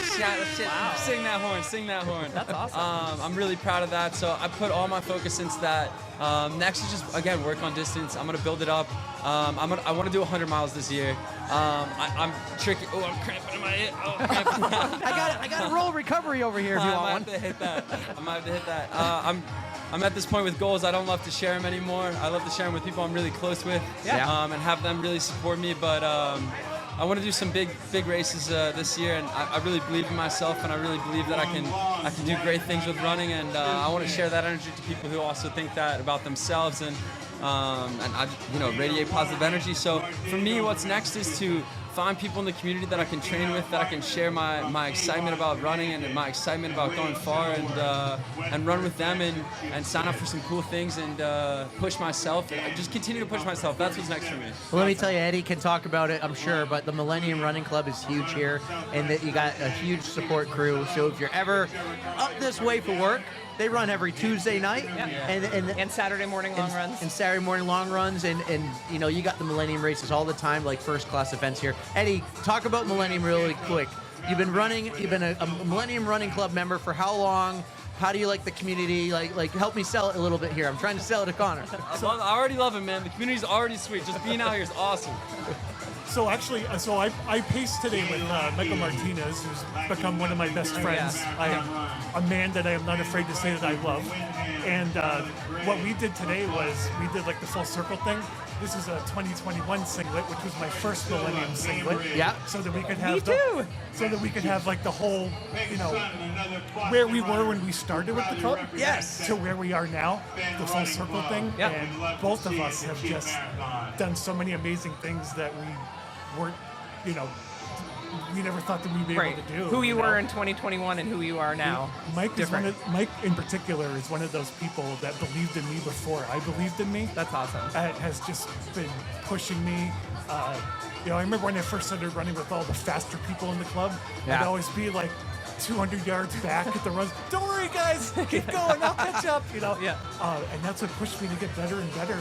sing that horn, sing that horn. That's awesome. I'm really proud of that, so I put all my focus into that. Next is just, again, work on distance. I'm going to build it up. I want to do 100 miles this year. I'm tricky. Oh, I'm cramping in my hip. Oh, I got a roll recovery over here if you want one. I might have to hit that. I'm at this point with goals. I don't love to share them anymore. I love to share them with people I'm really close with, and have them really support me. But I want to do some big races this year, and I really believe in myself, and I really believe that I can do great things with running, and I want to share that energy to people who also think that about themselves, and I radiate positive energy. So for me, what's next is to find people in the community that I can train with, that I can share my excitement about running and my excitement about going far, and run with them and sign up for some cool things and push myself. Just continue to push myself. That's what's next for me. Well, let me tell you, Eddie can talk about it, I'm sure, but the Millennium Running Club is huge here, and that you got a huge support crew. So if you're ever up this way for work, they run every Tuesday night and Saturday morning long runs. And Saturday morning long runs, and you got the Millennium races all the time, like first class events here. Eddie, talk about Millennium really quick. You've been a Millennium Running Club member for how long? How do you like the community? Like help me sell it a little bit here. I'm trying to sell it to Connor. I already love it, man. The community's already sweet. Just being out here is awesome. So actually, I paced today with Michael Martinez, who's become one of my best friends. I am a man that I am not afraid to say that I love. And what we did today was we did like the full circle thing. This is a 2021 singlet, which was my first Millennium singlet. Yeah. So that we could have like the whole, where we were when we started with the club. Yes. To where we are now, the full circle thing. Yep. And both of us have just done so many amazing things that we weren't, we never thought that we'd be able to do. Who you were in 2021 and who you are now. Mike in particular is one of those people that believed in me before I believed in me. That's awesome. Has just been pushing me. I remember when I first started running with all the faster people in the club, I'd always be like 200 yards back at the runs. Don't worry, guys, keep going, I'll catch up. And that's what pushed me to get better and better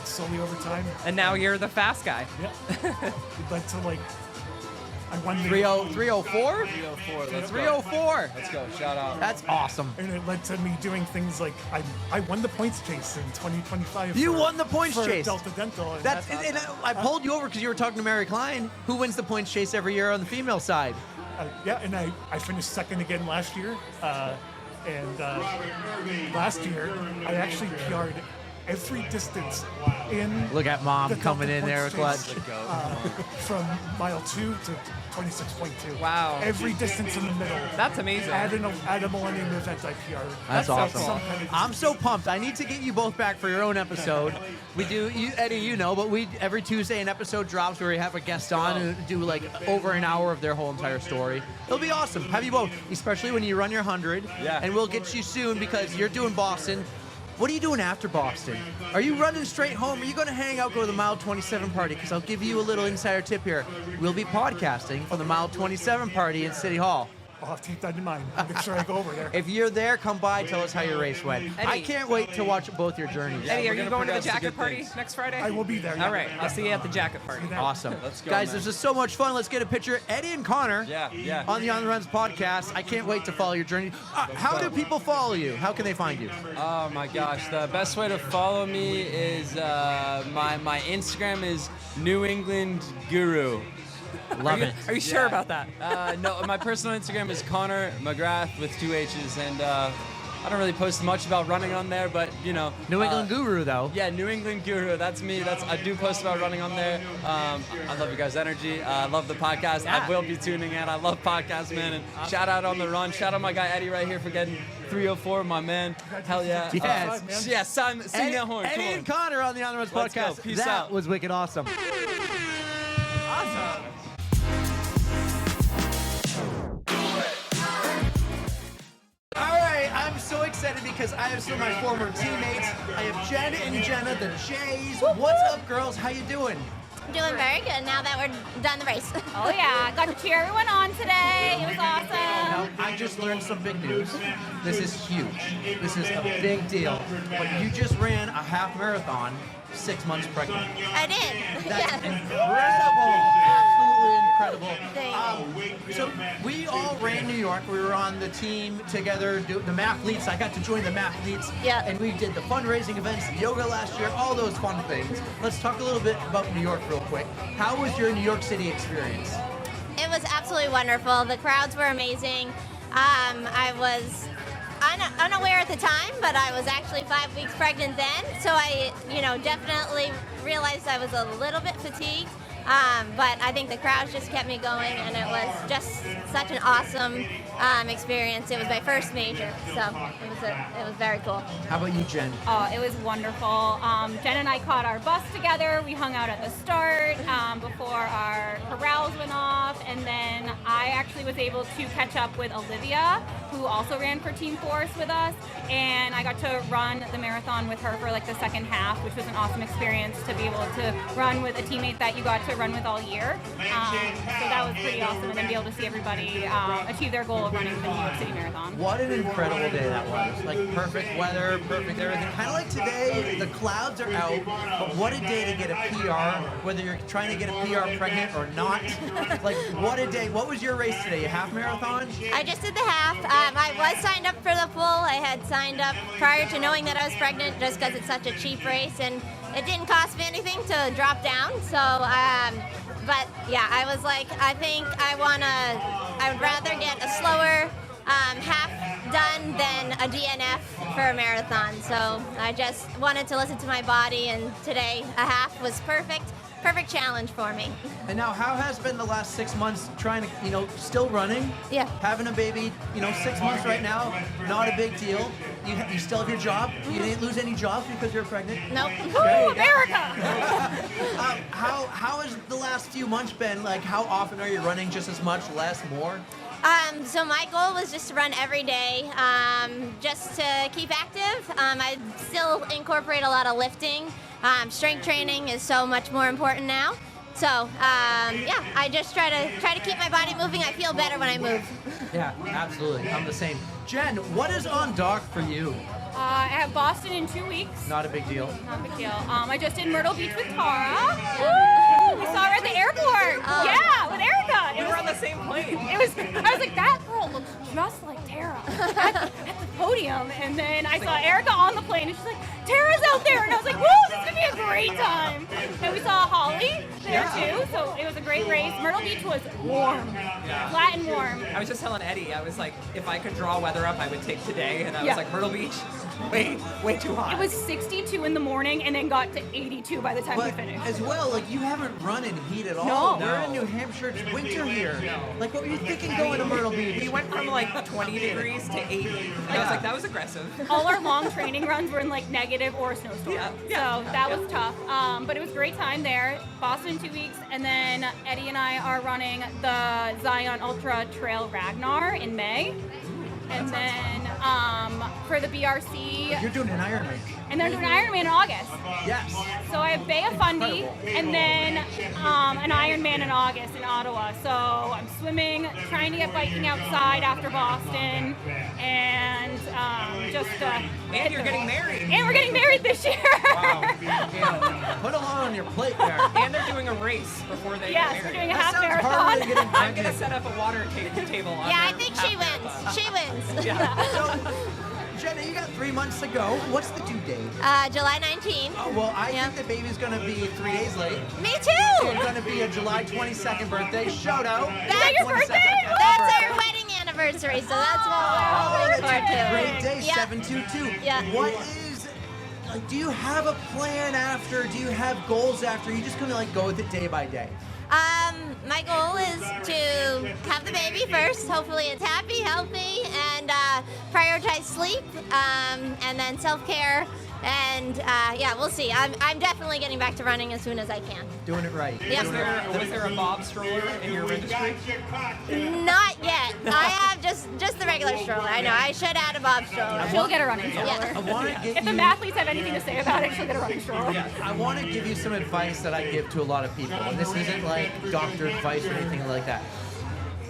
slowly over time. And now you're the fast guy. Yeah. But to I won the 304? 304. 304. Let's go. Shout out. That's awesome. And it led to me doing things like I won the points chase in 2025. You won the points chase. Delta Dental. And I pulled you over because you were talking to Mary Klein, who wins the points chase every year on the female side. And I finished second again last year. And last year, I actually PR'd every distance in. Look at Mom coming in there with clutch. From mile 2 to 26.2. Wow. Every distance in the middle. That's amazing. At a Millennium event I PR'd. That's awesome. So cool. I'm so pumped. I need to get you both back for your own episode. We do, Eddie, but every Tuesday an episode drops where we have a guest on and do like over an hour of their whole entire story. It'll be awesome. Have you both, especially when you run your 100. Yeah. And we'll get you soon because you're doing Boston. What are you doing after Boston? Are you running straight home? Are you going to hang out, go to the Mile 27 party? Because I'll give you a little insider tip here. We'll be podcasting from the Mile 27 party in City Hall. I'll have to keep that in mind. Make sure I go over there. If you're there, come by, tell us how your race went. Eddie, I can't wait to watch both your journeys. Eddie, are you going to the jacket party next Friday? I will be there. Yeah. All right, I'll see you at the jacket party. Awesome. Let's go, guys, man. this is so much fun. Let's get a picture. Eddie and Connor on the On the Runs podcast. I can't wait to follow your journey. How do people follow you? How can they find you? Oh my gosh, the best way to follow me is my Instagram is New England Guru. Love it. Are you sure about that? No, my personal Instagram is Connor McGrath with 2 H's, and I don't really post much about running on there, but New England Guru though. Yeah, New England Guru. That's me. I do post about running on there. I love you guys' energy. I love the podcast. Yeah. I will be tuning in. I love podcasts, man. And shout out on the run. Shout out my guy Eddie right here for getting 304, my man. Hell yeah. Yes. Sing that horn. Eddie and Connor on the On the Runs Let's podcast. go. Peace that out. was wicked awesome. Awesome. I'm so excited because I have some of my former teammates. I have Jenna and Jenna, the Jays. What's up, girls? How you doing? Doing very good now that we're done the race. Oh yeah, got to cheer everyone on today. It was awesome. Now, I just learned some big news. This is huge. This is a big deal. But you just ran a half marathon 6 months pregnant. I did. That's incredible. Absolutely incredible. So we all ran New York. We were on the team together, the Mathletes. I got to join the Mathletes. Yeah. And we did the fundraising events, the yoga last year, all those fun things. Let's talk a little bit about New York real quick. How was your New York City experience? It was absolutely wonderful. The crowds were amazing. I was unaware at the time, but I was actually 5 weeks pregnant then, so I, definitely realized I was a little bit fatigued. But I think the crowds just kept me going, and it was just such an awesome experience. It was my first major, so it was very cool. How about you, Jen? Oh, it was wonderful. Jen and I caught our bus together. We hung out at the start before our corrals went off, and then I actually was able to catch up with Olivia, who also ran for Team Force with us, and I got to run the marathon with her for like the second half, which was an awesome experience to be able to run with a teammate that you got to run with all year. So that was pretty awesome, and then be able to see everybody achieve their goal of running the New York City Marathon. What an incredible day that was. Like perfect weather, perfect everything. Kind of like today, the clouds are out, but what a day to get a PR, whether you're trying to get a PR pregnant or not. Like what a day. What was your race today? A half marathon? I just did the half. I was signed up for the full. I had signed up prior to knowing that I was pregnant just because it's such a cheap race, and it didn't cost me anything to drop down. So, but yeah, I was like, I think I would rather get a slower half done than a DNF for a marathon. So I just wanted to listen to my body, and today a half was perfect challenge for me. And now, how has been the last 6 months trying to, still running? Yeah. Having a baby, 6 months right now, not a big deal. You still have your job? You didn't lose any jobs because you're pregnant? Nope. Ooh, America! How has the last few months been? Like, how often are you running? Just as much, less, more? So my goal was just to run every day, just to keep active. I still incorporate a lot of lifting. Strength training is so much more important now. So yeah, I just try to keep my body moving. I feel better when I move. Yeah, absolutely. I'm the same. Jen, what is on dock for you? I have Boston in 2 weeks. Not a big deal. Not a big deal. I just did Myrtle Beach with Tara. Woo! We saw her at the airport. Oh. Yeah, with Erika. We were on the same plane. I was like, that girl looks just like Tara at the podium. And then I saw Erika on the plane, and she's like, Tara's out there. And I was like, woo, this is going to be a great time. And we saw Holly there too, so it was a great race. Myrtle Beach was warm, flat and warm. I was just telling Eddie, I was like, if I could draw weather up, I would take today. And I was like, Myrtle Beach, way too hot. It was 62 in the morning and then got to 82 by the time we finished. As well, like, you haven't run in heat at all. We're in New Hampshire. It's winter here. Like, what were you thinking going to Myrtle Beach? We went from like 20 degrees to 80. I was like, that was aggressive. All our long training runs were in like negative or a snowstorm. So that was tough. But it was a great time there. Boston 2 weeks, and then Eddie and I are running the Zion Ultra Trail Ragnar in May. And then for the BRC... You're doing an Ironman. And they're doing an Ironman in August. Yes. So I have Bay of Fundy, and then an Ironman in August in Ottawa. So I'm swimming, trying to get biking outside after Boston, and just... and you're getting married. And we're getting married this year. Wow. Put a lot on your plate there. And they're doing a race before they get married. We're doing a half marathon. I'm going to set up a water table on Yeah, I their think half she wins. marathon. She wins. So, Jenna, you got 3 months to go. What's the due date? July 19th. Oh, well, I think the baby's going to be 3 days late. Me too. It's going to be a July 22nd birthday. Shout out. That's your birthday? That's our wedding anniversary, so that's what we're looking forward to. Great day, Yep. 722. Yeah. What is, like, do you have a plan after? Do you have goals after? You just going to, like, go with it day by day? My goal is to have the baby first. Hopefully it's happy, healthy, and prioritize sleep, and then self-care. And yeah, we'll see. I'm definitely getting back to running as soon as I can. Doing it right. Yep. Was there a Bob stroller in your registry? Not yet. I have just the regular stroller. I know. I should add a Bob stroller. She'll get a running stroller. Yeah. I want to get If the Mathletes have anything to say about it, she'll get a running stroller. I want to give you some advice that I give to a lot of people, and this isn't like doctor advice or anything like that.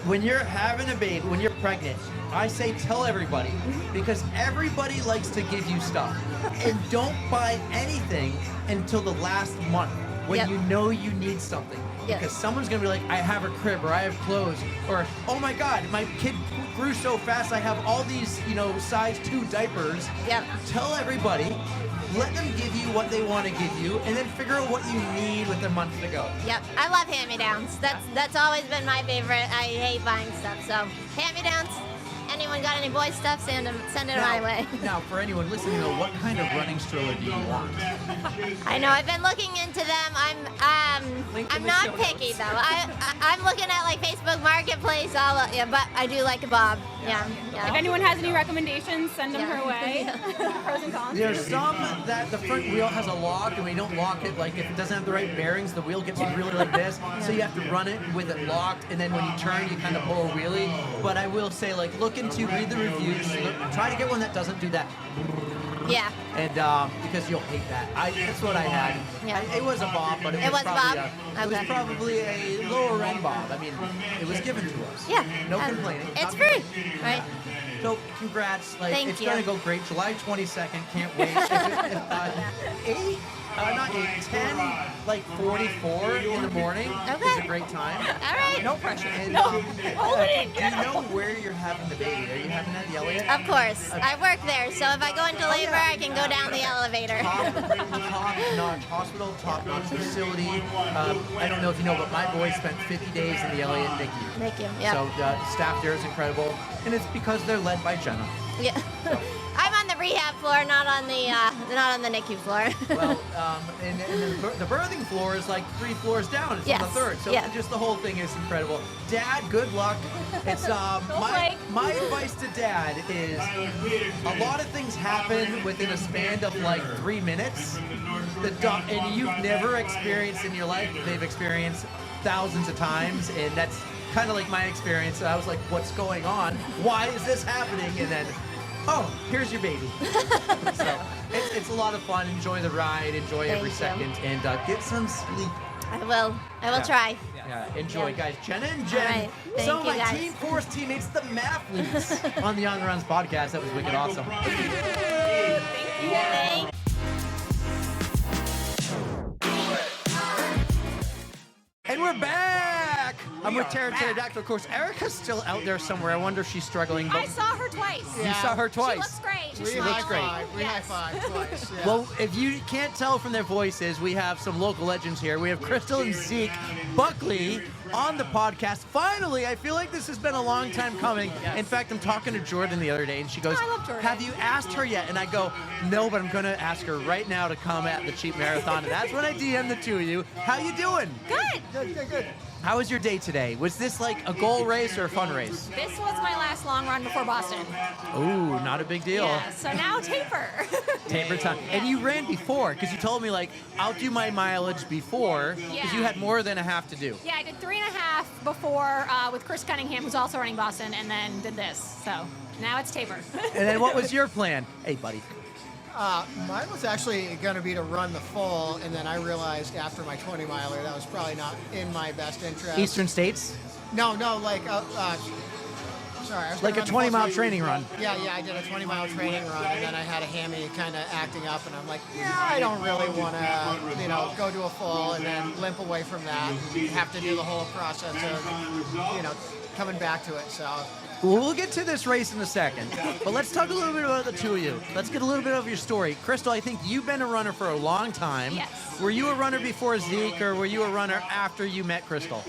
When you're having a baby, when you're pregnant, I say tell everybody, because everybody likes to give you stuff. And don't buy anything until the last month. when you know you need something. Because someone's going to be like, I have a crib, or I have clothes, or, oh my God, my kid grew so fast, I have all these, size 2 diapers. Yep. Tell everybody, let them give you what they want to give you, and then figure out what you need with a month to go. Yep, I love hand-me-downs. That's always been my favorite. I hate buying stuff, so hand-me-downs. Anyone got any boy stuff, send it my way. Now, for anyone listening, though, what kind of running stroller do you want? I know, I've been looking into them. I'm not picky, though. I'm looking at, like, Facebook Marketplace, but I do like a Bob. Yeah. If anyone has any recommendations, send them her way. Pros and cons. There's some that the front wheel has a lock, and we don't lock it. Like, if it doesn't have the right bearings, the wheel gets really like this. So you have to run it with it locked, and then when you turn, you kind of pull a wheelie. But I will say, like, read the reviews. Try to get one that doesn't do that. Yeah. And because you'll hate that. That's what I had. Yeah. It was a Bob, but it was probably a lower end Bob. I mean, it was given to us. Yeah. No complaining. It's free, right? So congrats. Thank it's you. gonna go great. July 22nd. Can't wait. 10, like 44 in the morning is a great time. All right. No pressure. And, No. do you know where you're having the baby? Are you having that at the Elliott? Of course. I work there, so if I go into labor, I can go down the elevator. Top-notch hospital, top-notch facility. I don't know if you know, but my boys spent 50 days in the Elliott NICU. NICU, yeah. So the staff there is incredible, and it's because they're led by Jenna. Yeah. I'm on the rehab floor, not on the NICU floor. Well, and the birthing floor is like 3 floors down. It's on the 3rd. So just the whole thing is incredible. Dad, good luck. It's my advice to Dad is a lot of things happen within a span of like 3 minutes. And you've never experienced in your life. They've experienced thousands of times, and that's kind of like my experience. I was like, what's going on? Why is this happening? And then, oh, here's your baby. So it's a lot of fun. Enjoy the ride. Enjoy every second. And get some sleep. I will try. Yeah, enjoy, guys. Jenna and Jen. All right. Thank Some of you, my guys. Team Force teammates, the Mathletes, on the On the Runs podcast. That was wicked awesome. Thank you. And we're back! I'm with Tara Pterodactyl. Of course, Erika's still out there somewhere. I wonder if she's struggling. I saw her twice. You saw her twice. She looks great. She looks great. We high-five twice. Yeah. Well, if you can't tell from their voices, we have some local legends here. We have Krystal and Zeke Buckley on the podcast. Finally, I feel like this has been a long time coming. In fact, I'm talking to Jordan the other day, and she goes, I love Jordan. have you asked her yet? And I go, no, but I'm going to ask her right now to come at the Cheap Marathon. And that's when I DM the two of you. How you doing? Good. Good. How was your day today? Was this like a goal race or a fun race? This was my last long run before Boston. Ooh, not a big deal. Yeah, so now taper. Taper time. And you ran before, because you told me, like, I'll do my mileage before, because you had more than a half to do. Yeah, I did 3.5 before with Chris Cunningham, who's also running Boston, and then did this. So now it's taper. And then what was your plan? Hey, buddy. Mine was actually going to be to run the full, and then I realized after my 20-miler that was probably not in my best interest. Eastern States? No, like, sorry. I was Like a 20-mile training run. Yeah, I did a 20-mile training run, and then I had a hammy kind of acting up, and I'm like, yeah, I don't really want to, go to a full and then limp away from that and have to do the whole process of, coming back to it, so... Well, we'll get to this race in a second, but let's talk a little bit about the two of you. Let's get a little bit of your story. Krystal, I think you've been a runner for a long time. Yes. Were you a runner before Zeke, or were you a runner after you met Krystal?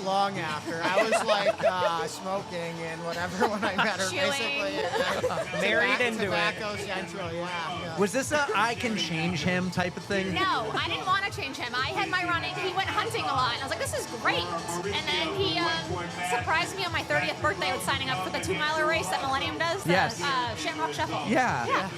Long after. I was like smoking and whatever when I met her, basically. Married into Tobacco Central, yeah. Was this a I can change him type of thing? No, I didn't want to change him. I had my running. He went hunting a lot, and I was like, this is great. And then he surprised me on my 30th birthday with signing up for the 2-miler race that Millennium does. Yes. Shamrock Shuffle. Yeah.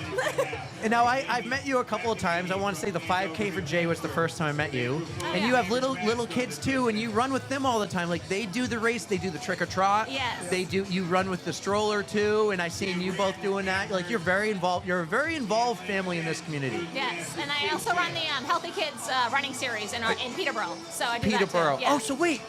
And now I've met you a couple of times. I want to say the 5K for Jay was the first time I met you. And you have little kids too, and you run with them all the time. Like, they do the race, they do the trick or trot. Yes. You run with the stroller too, and I seen you both doing that. Like, you're very involved. You're a very involved family in this community. Yes, and I also run the Healthy Kids running series in Peterborough. So I do Peterborough. that too. Yes. Oh, so wait.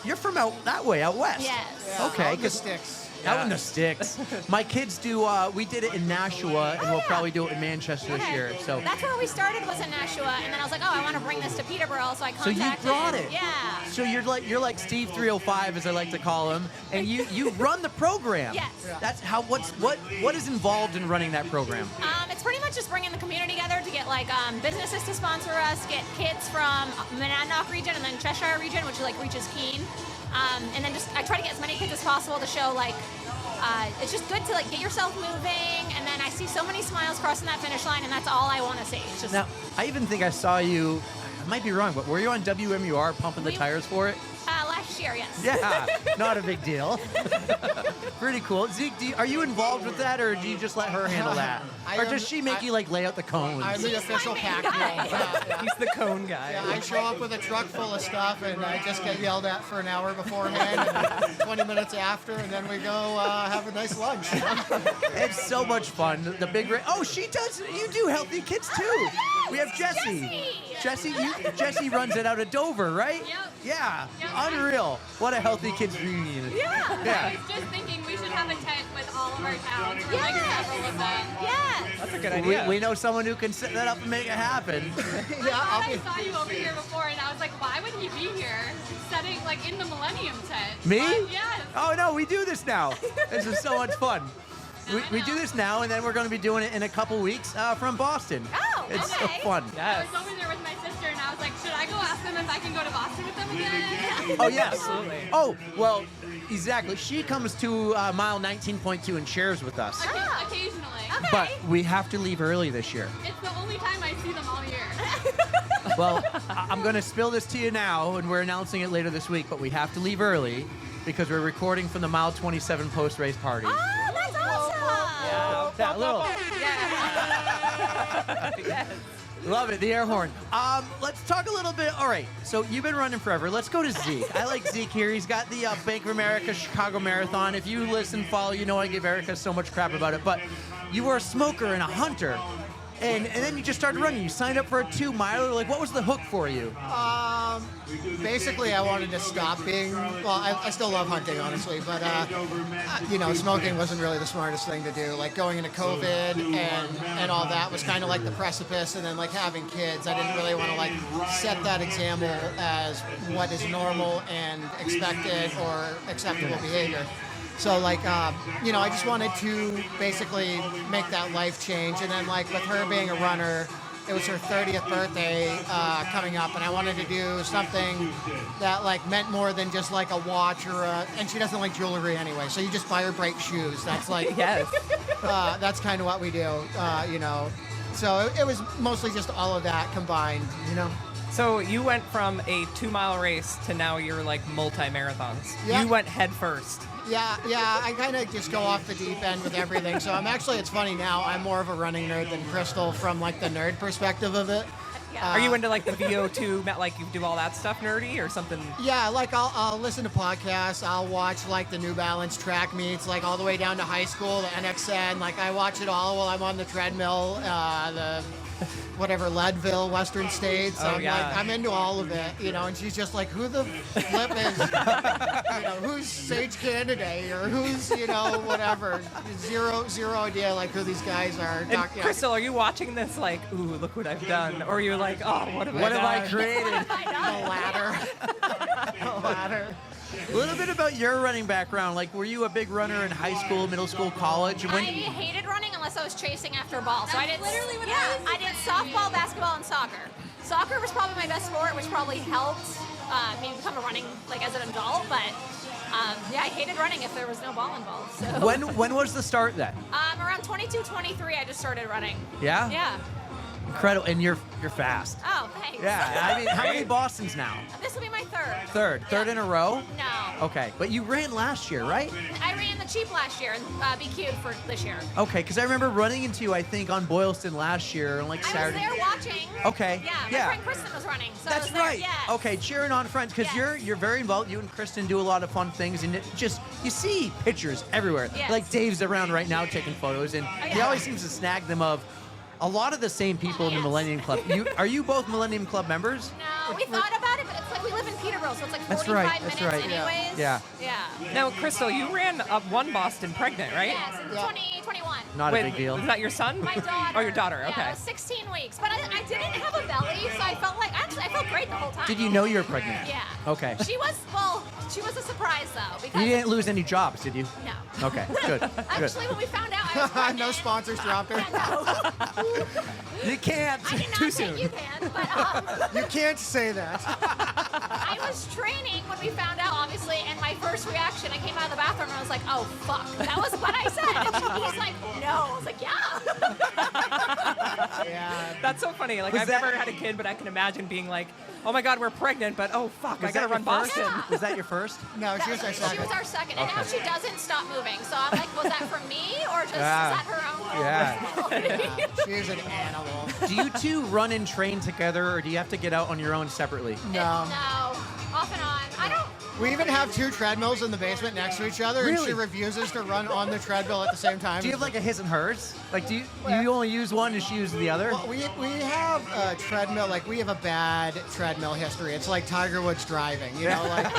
You're from out that way, out west. Yes. Yeah, Okay. all the sticks. Out in the sticks. My kids do. We did it in Nashua, and we'll probably do it in Manchester this year. So That's where we started, was in Nashua, and then I was like, oh, I want to bring this to Peterborough, so I So contacted. you brought it. Yeah. So you're like Steve 305, as I like to call him, and you run the program. Yes. That's how. What is involved in running that program? It's pretty much just bringing the community together to get like businesses to sponsor us, get kids from Monadnock region and then Cheshire region, which like reaches Keene, and then just I try to get as many kids as possible to show like it's just good to like get yourself moving, and then I see so many smiles crossing that finish line, and that's all I want to see. It's just Now, I even think I saw you. I might be wrong, but were you on WMUR pumping the tires for it? last year, yes. Yeah, not a big deal. Pretty cool. Zeke, are you involved with that, or do you just let her handle that? Or does she make you like lay out the cones? I'm the official pack mule. Yeah. He's the cone guy. Yeah, I show up with a truck full of stuff, and I just get yelled at for an hour beforehand, and 20 minutes after, and then we go have a nice lunch. It's so much fun. The big she does. You do healthy kids too. We have Jessie. Jessie runs it out of Dover, right? Yep. Yeah. Yep. Unreal. What a healthy kids reunion. I was just thinking we should have a tent with all of our towns for like several of them. Yeah. That's a good idea. We know someone who can set that up and make it happen. I saw you over here before, and I was like, why would he be here, setting like in the Millennium tent? Me? But, yes. Oh no, we do this now. This is so much fun. We do this now, and then we're going to be doing it in a couple weeks from Boston. Oh, it's so fun. I was over there with my sister, and I was like, should I go ask them if I can go to Boston with them again? Oh yes. Absolutely. Oh well, exactly. She comes to mile 19.2 and shares with us. Occasionally. But we have to leave early this year. It's the only time I see them all year. Well, I'm going to spill this to you now, and we're announcing it later this week, but we have to leave early because we're recording from the mile 27 post-race party. Oh, that's awesome. That little... Yes. Love it, the air horn. Let's talk a little bit. All right, so you've been running forever. Let's go to Zeke. I like Zeke here. He's got the Bank of America Chicago Marathon. If you listen, follow, you know I give Erica so much crap about it. But you were a smoker and a hunter, and then you just started running. You signed up for a 2-miler. Like, what was the hook for you? Basically, I wanted to stop being, well, I still love hunting, honestly, but, smoking wasn't really the smartest thing to do. Like, going into COVID and all that was kind of like the precipice, and then, like, having kids, I didn't really want to, like, set that example as what is normal and expected or acceptable behavior. So, like, I just wanted to basically make that life change, and then, like, with her being a runner, it was her 30th birthday coming up, and I wanted to do something that like meant more than just like a watch or and she doesn't like jewelry anyway, so you just buy her bright shoes. That's like, yes. That's kind of what we do, So it was mostly just all of that combined, So you went from a 2-mile race to now you're like multi-marathons. Yeah. You went head first. Yeah, I kind of just go off the deep end with everything. So it's funny now, I'm more of a running nerd than Krystal from like the nerd perspective of it. Are you into like the VO2, like you do all that stuff nerdy or something? Yeah, like I'll listen to podcasts. I'll watch like the New Balance track meets, like all the way down to high school, the NXN. Like I watch it all while I'm on the treadmill, Leadville, Western States. I'm into all of it, and she's just like, who the flip is, who's Sage Candidate or who's, whatever. Zero idea like who these guys are. And Krystal, are you watching this like, ooh, look what I've done? Or you're like, oh, what have I created? The ladder. A little bit about your running background. Like, were you a big runner in high school, middle school, college? I hated running unless I was chasing after a ball. So I did literally what I did softball, basketball, and soccer. Soccer was probably my best sport, which probably helped me become a running as an adult. But I hated running if there was no ball involved. So When was the start then? Around 22, 23, I just started running. Yeah? Yeah. Incredible, and you're fast. Oh, thanks. Yeah, I mean, how many Bostons now? This will be my third. Third in a row? No. Okay, but you ran last year, right? I ran the cheap last year and BQ'd for this year. Okay, because I remember running into you, I think, on Boylston last year on like Saturday. I was there watching. Okay. Yeah, my friend Kristen was running. So That's I was right. There. Yeah. Okay, cheering on friends, because you're very involved. You and Kristen do a lot of fun things, and you see pictures everywhere. Yes. Like Dave's around right now taking photos, and he always seems to snag them of a lot of the same people in the Millennium Club. Are you both Millennium Club members? No. we thought about it, but it's like we live in Peterborough, so it's like 45 That's right. minutes That's right. anyways. Yeah. Now, Krystal, you ran up one Boston pregnant, right? Yes, in 2021. Not Wait, a big deal. Is that your son? My daughter. Oh, your daughter. Yeah, Okay. it was 16 weeks, but I didn't have a belly, so I felt like I felt great the whole time. Did you know you were pregnant? Yeah. Okay. She was a surprise though because You didn't lose any jobs, did you? No. Okay. Good. Actually, when we found out I was pregnant, No sponsors dropped her. You can't. I did not Too think soon. you can, but You can't say that. I was training when we found out, obviously, and my first reaction, I came out of the bathroom and I was like, oh, fuck. That was what I said. And he's like, no. I was like, yeah. Yeah. That's so funny. Like, Was I've that- never had a kid, but I can imagine being like, oh my God, we're pregnant, but oh fuck, I Was gotta that run your first? Boston. Was that your first? No, she was our She second. was our second. And now Okay. she doesn't stop moving. So I'm like, was that from me or just is Yeah. that her own Yeah. She's an animal. Do you two run and train together, or do you have to get out on your own separately? No. No. Off and on. I don't. We even have 2 treadmills in the basement next to each other, and Really? she refuses to run on the treadmill at the same time. Do you have like a his and hers? Like, do you only use one and she uses the other? Well, we have a treadmill, like we have a bad treadmill history. It's like Tiger Woods driving, you know, like.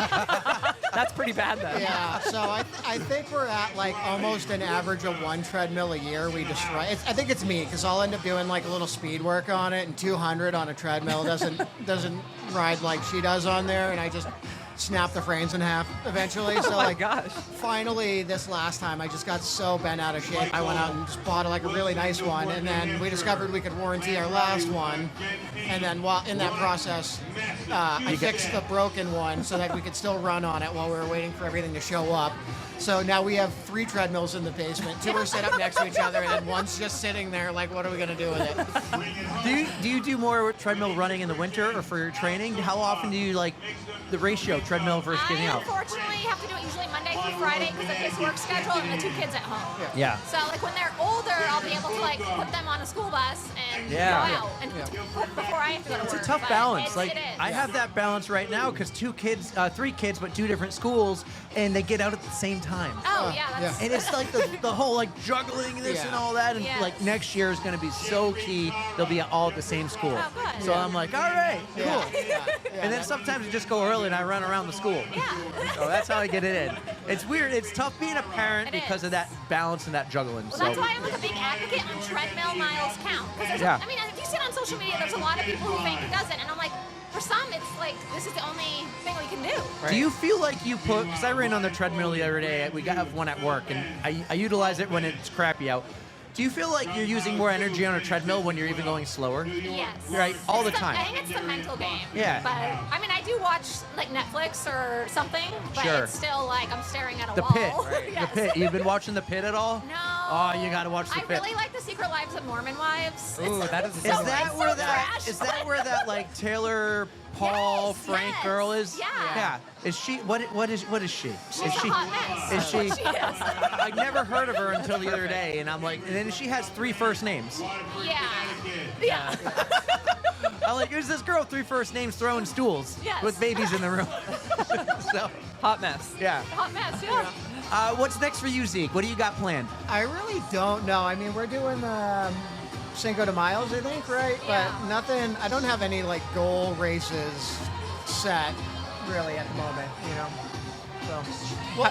That's pretty bad then. Yeah, so I think we're at like almost an average of 1 treadmill a year we destroy. I think it's me because I'll end up doing like a little speed work on it, and 200 on a treadmill doesn't ride like she does on there, and I just snap the frames in half eventually. So Oh my like, gosh. finally this last time I just got so bent out of shape. I went out and just bought like a really nice one, and then we discovered we could warranty our last one, and then while in that process, I fixed the broken one so that we could still run on it while we were waiting for everything to show up. So now we have 3 treadmills in the basement. 2 are set up next to each other, and then one's just sitting there like, what are we gonna do with it? Do you do more treadmill running in the winter or for your training? How often do you like the ratio treadmill versus getting I out? unfortunately have to do it usually Monday through Friday because of his work schedule and the 2 kids at home. Yeah. So like when they're older, I'll be able to like put them on a school bus and Yeah. go out and before I have to go to It's a work. tough but balance. Like it is. I have that balance right now because 3 kids, but 2 different schools, and they get out at the same time. Oh yeah, that's And it's like the whole like juggling this and all that, and Yes. like next year is going to be so key. They'll be all at the same school. Oh, good. So I'm like, all right, cool. Yeah. And then sometimes I just go early and I run around the school. Yeah. So that's how I get it in. It's weird. It's tough being a parent It because is. of that balance and that juggling. Well, So that's why I'm like a big advocate on treadmill miles count. Because Yeah. I mean, if you see it on social media, there's a lot of people who think it doesn't, and I'm like, for some, it's like this is the only thing we can do. Do you feel like you put, because I ran on the treadmill the other day, we have one at work, and I utilize it when it's crappy out. Do you feel like you're using more energy on a treadmill when you're even going slower? Yes. Right, all the It's time. I think it's the mental game. Yeah. But I mean, I do watch like Netflix or something, but Sure. it's still like I'm staring at a The wall. Pit. Yes. The Pit. You've been watching The Pit at all? No. Oh, you got to watch The I Pit. really like The Secret Lives of Mormon Wives. Ooh, It's- that is a Is good one. that it's where so that trash, is that where that like Taylor Paul Yes, Frank yes. girl is? Yeah. Yeah. Is she what is she? She's is a she hot mess. is she She is. I never heard of her until the other day, and I'm like, and then she has 3 first names. Yeah. I'm like, who's this girl with 3 first names throwing stools Yes. with babies in the room? So Hot mess. yeah. Hot mess, yeah. What's next for you, Zeke? What do you got planned? I really don't know. I mean, we're doing Cinco de Miles, I think, right? Yeah. But nothing. I don't have any like goal races set really at the moment. You know, so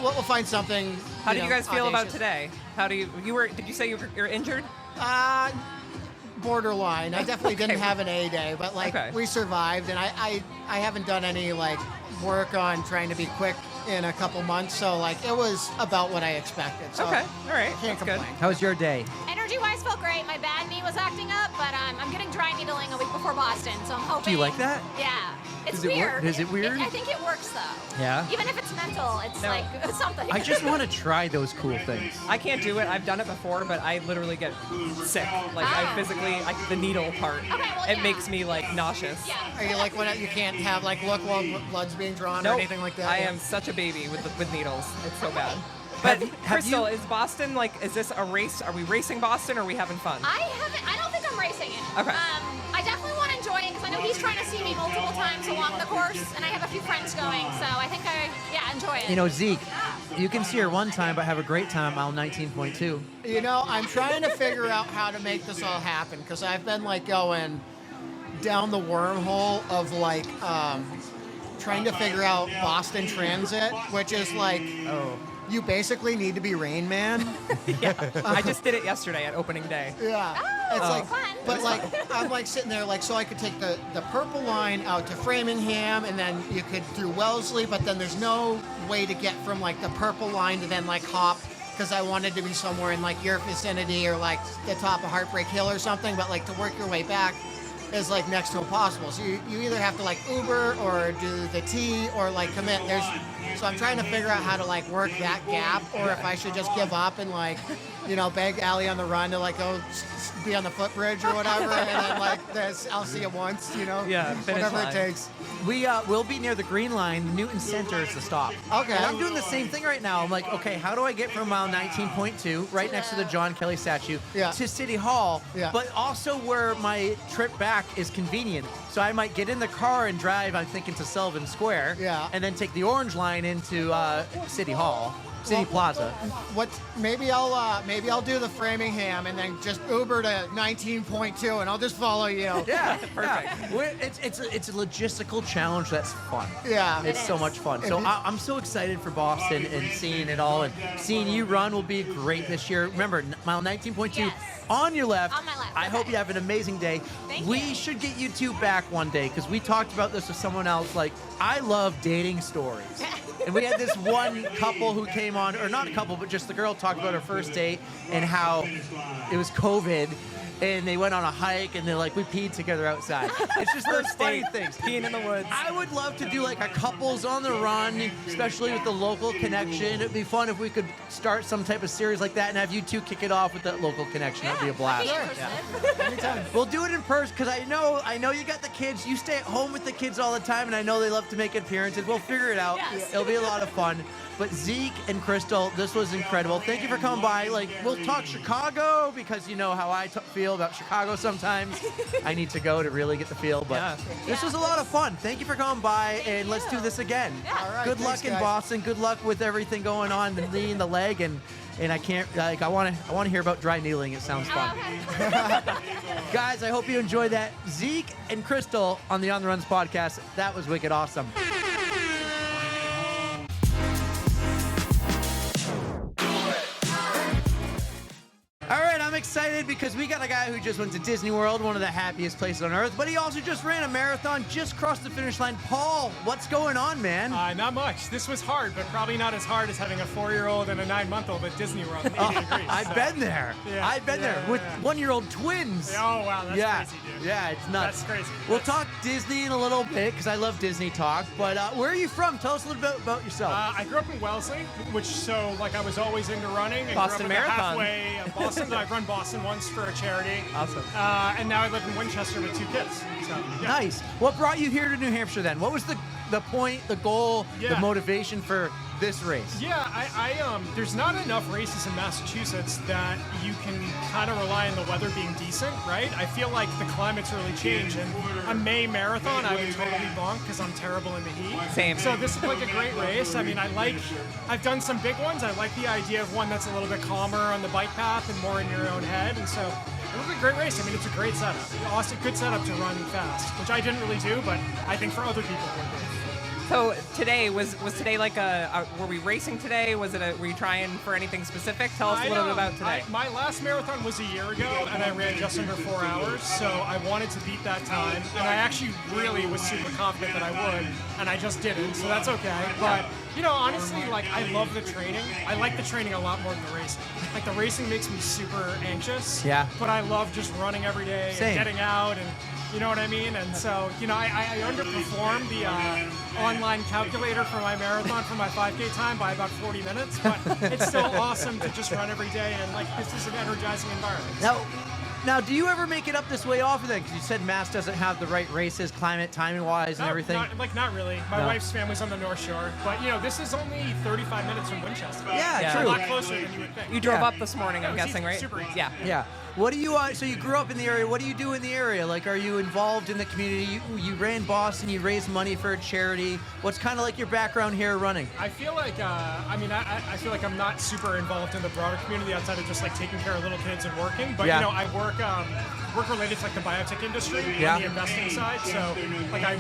we'll find something. How do you guys feel about audacious. today? How do did you say you're injured? Borderline. I definitely didn't have an A day, but like Okay. we survived, and I haven't done any like work on trying to be quick in a couple months, so like it was about what I expected. So Okay, all right, can't that's good. complain. How was your day? Energy-wise, felt great. My bad knee was acting up, but I'm getting dry needling a week before Boston, so I'm hoping. Do you like that? Yeah. It's Does it work? weird. Is it weird? I think it works though. Yeah? Even if it's mental, it's like something. I just want to try those cool things. I can't do it. I've done it before, but I literally get sick. Like I physically, the needle part, it makes me like nauseous. Yeah. Are you like when you can't have like look while blood's being drawn or Nope. anything like that? I Yeah. am such a baby with needles. It's so bad. But have Krystal, you- is Boston like? Is this a race? Are we racing Boston or are we having fun? I don't think I'm racing it. Okay. I definitely want to enjoy it because I know he's trying to see me multiple times along the course, and I have a few friends going, so I think enjoy it. You know, Zeke, you can see her one time, but have a great time at mile 19.2. You know, I'm trying to figure out how to make this all happen because I've been like going down the wormhole of like trying to figure out Boston Transit, which is like, you basically need to be Rain Man. I just did it yesterday at opening day. Yeah. It's like, but like, I'm like sitting there like, so I could take the purple line out to Framingham, and then you could through Wellesley, but then there's no way to get from like the purple line to then like hop, because I wanted to be somewhere in like your vicinity or like the top of Heartbreak Hill or something, but like to work your way back is like next to impossible. So you either have to like Uber or do the T or like commit. So I'm trying to figure out how to like work that gap, or if I should just give up and like, you know, beg Allie on the run to like go be on the footbridge or whatever, and then like this, I'll see it once, you know, whatever it takes. We'll be near the green line. The Newton Center is the stop. Okay. And I'm doing the same thing right now. I'm like, okay, how do I get from mile 19.2, right next to the John Kelly statue, to City Hall, but also where my trip back is convenient. So I might get in the car and drive, I'm thinking, to Sullivan Square, and then take the orange line into City Hall. City Plaza. Maybe I'll do the Framingham and then just Uber to 19.2 and I'll just follow you. Yeah, perfect. It's a logistical challenge that's fun. Yeah, it's so much fun. So I'm so excited for Boston and seeing it all, and seeing you run will be great this year. Remember, mile 19.2 on your left. On my left. I hope you have an amazing day. We should get you two back one day, because we talked about this with someone else. Like, I love dating stories. And we had this one couple who came on, or not a couple, but just the girl talked about her first date and how it was COVID, and they went on a hike, and they're like, we peed together outside. It's just those funny things. Peeing in the woods. I would love to do like a couples on the run, especially with the local connection. It'd be fun if we could start some type of series like that and have you two kick it off with that local connection. That'd be a blast. Anytime. We'll do it in person, because I know you got the kids. You stay at home with the kids all the time, and I know they love to make appearances. We'll figure it out. It'll be a lot of fun. But Zeke and Krystal, this was incredible. Thank you for coming by. Like, we'll talk Chicago, because you know how I feel about Chicago sometimes. I need to go to really get the feel. But this was a lot of fun. Thank you for coming by, and let's do this again. All right, Good luck in Boston. Good luck with everything going on, the knee and the leg, and I can't, like, I want to hear about dry needling. It sounds fun. Guys, I hope you enjoyed that. Zeke and Krystal on the On the Runs podcast. That was wicked awesome. All right, I'm excited because we got a guy who just went to Disney World, one of the happiest places on earth, but he also just ran a marathon, just crossed the finish line. Paul, what's going on, man? Not much. This was hard, but probably not as hard as having a 4-year-old and a 9-month-old at Disney World in 80 degrees. I've been there. Yeah, I've been there with 1-year-old twins. Oh, wow, that's crazy, dude. Yeah, it's nuts. That's crazy. We'll talk Disney in a little bit, because I love Disney talk, but where are you from? Tell us a little bit about yourself. I grew up in Wellesley, which, so, like, I was always into running. And Boston grew up Marathon. Halfway of Boston. I've run Boston once for a charity. Awesome. And now I live in Winchester with 2 kids. So, yeah. Nice. What brought you here to New Hampshire then? What was the point, the goal, the motivation for this race? Yeah, there's not enough races in Massachusetts that you can kind of rely on the weather being decent, right? I feel like the climate's really changed, and a May marathon I would totally bonk because I'm terrible in the heat. Same. So this is like a great race. I mean, I've done some big ones. I like the idea of one that's a little bit calmer on the bike path and more in your own head, and so it'll be a great race. I mean, it's a great setup. Awesome, good setup to run fast, which I didn't really do, but I think for other people it would be. So today, was today like were we racing today? Were you trying for anything specific? Tell us a little bit about today. My last marathon was a year ago, and I ran just under 4 hours, so I wanted to beat that time, and I actually really was super confident that I would, and I just didn't, so that's okay. But, you know, honestly, like, I love the training. I like the training a lot more than the racing. Like, the racing makes me super anxious, but I love just running every day and getting out, and you know what I mean? And so, you know, I underperformed the online calculator for my marathon for my 5K time by about 40 minutes, but it's still awesome to just run every day, and like, this is an energizing environment. Now, do you ever make it up this way often then? Because you said Mass doesn't have the right races, climate, timing-wise, and everything. Not really. My wife's family's on the North Shore, but you know, this is only 35 minutes from Winchester. Yeah, true. A lot closer than you would think. You drove up this morning, I'm guessing, easy, right? Super easy. Yeah. What do you, so you grew up in the area, what do you do in the area? Like, are you involved in the community? You ran Boston, you raised money for a charity. What's kind of like your background here running? I feel like, I feel like I'm not super involved in the broader community outside of just like taking care of little kids and working, but you know, I work, work related to like the biotech industry Yeah. on the investing side. So like I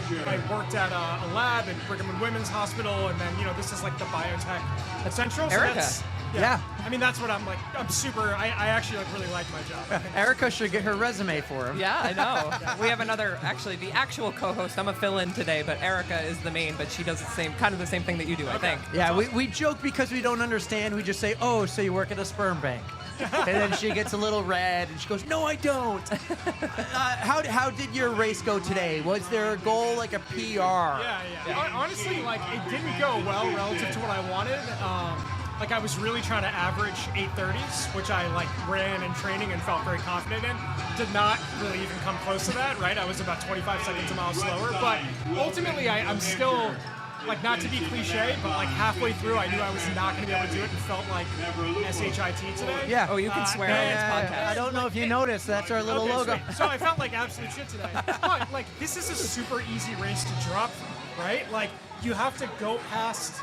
worked at a lab at Brigham and Women's Hospital, and then this is like the biotech at Central. So Erika. that's, Yeah. I mean, that's what I'm like. I'm super. I actually like really like my job. Erika should get her resume for him. Yeah, I know. We have another, actually, the actual co-host. I'm a fill-in today, but Erika is the main, but she does kind of the same thing that you do, I think. Yeah, we joke because we don't understand. We just say, oh, so you work at a sperm bank. And then she gets a little red, and she goes, no, I don't. How did your race go today? Was there a goal, like a PR? Yeah. Honestly, like, it didn't go well relative to what I wanted. Like, I was really trying to average 8:30s, which I, like, ran in training and felt very confident in. Did not really even come close to that, right? I was about 25 seconds a mile slower. But ultimately, I'm still, like, not to be cliche, but, like, halfway through, I knew I was not going to be able to do it and felt like SHIT today. Yeah. Oh, you can swear on this podcast. I don't know if you noticed. That's our little logo. Sweet. So I felt like absolute shit today. But, like, this is a super easy race to drop from, right? Like, you have to go past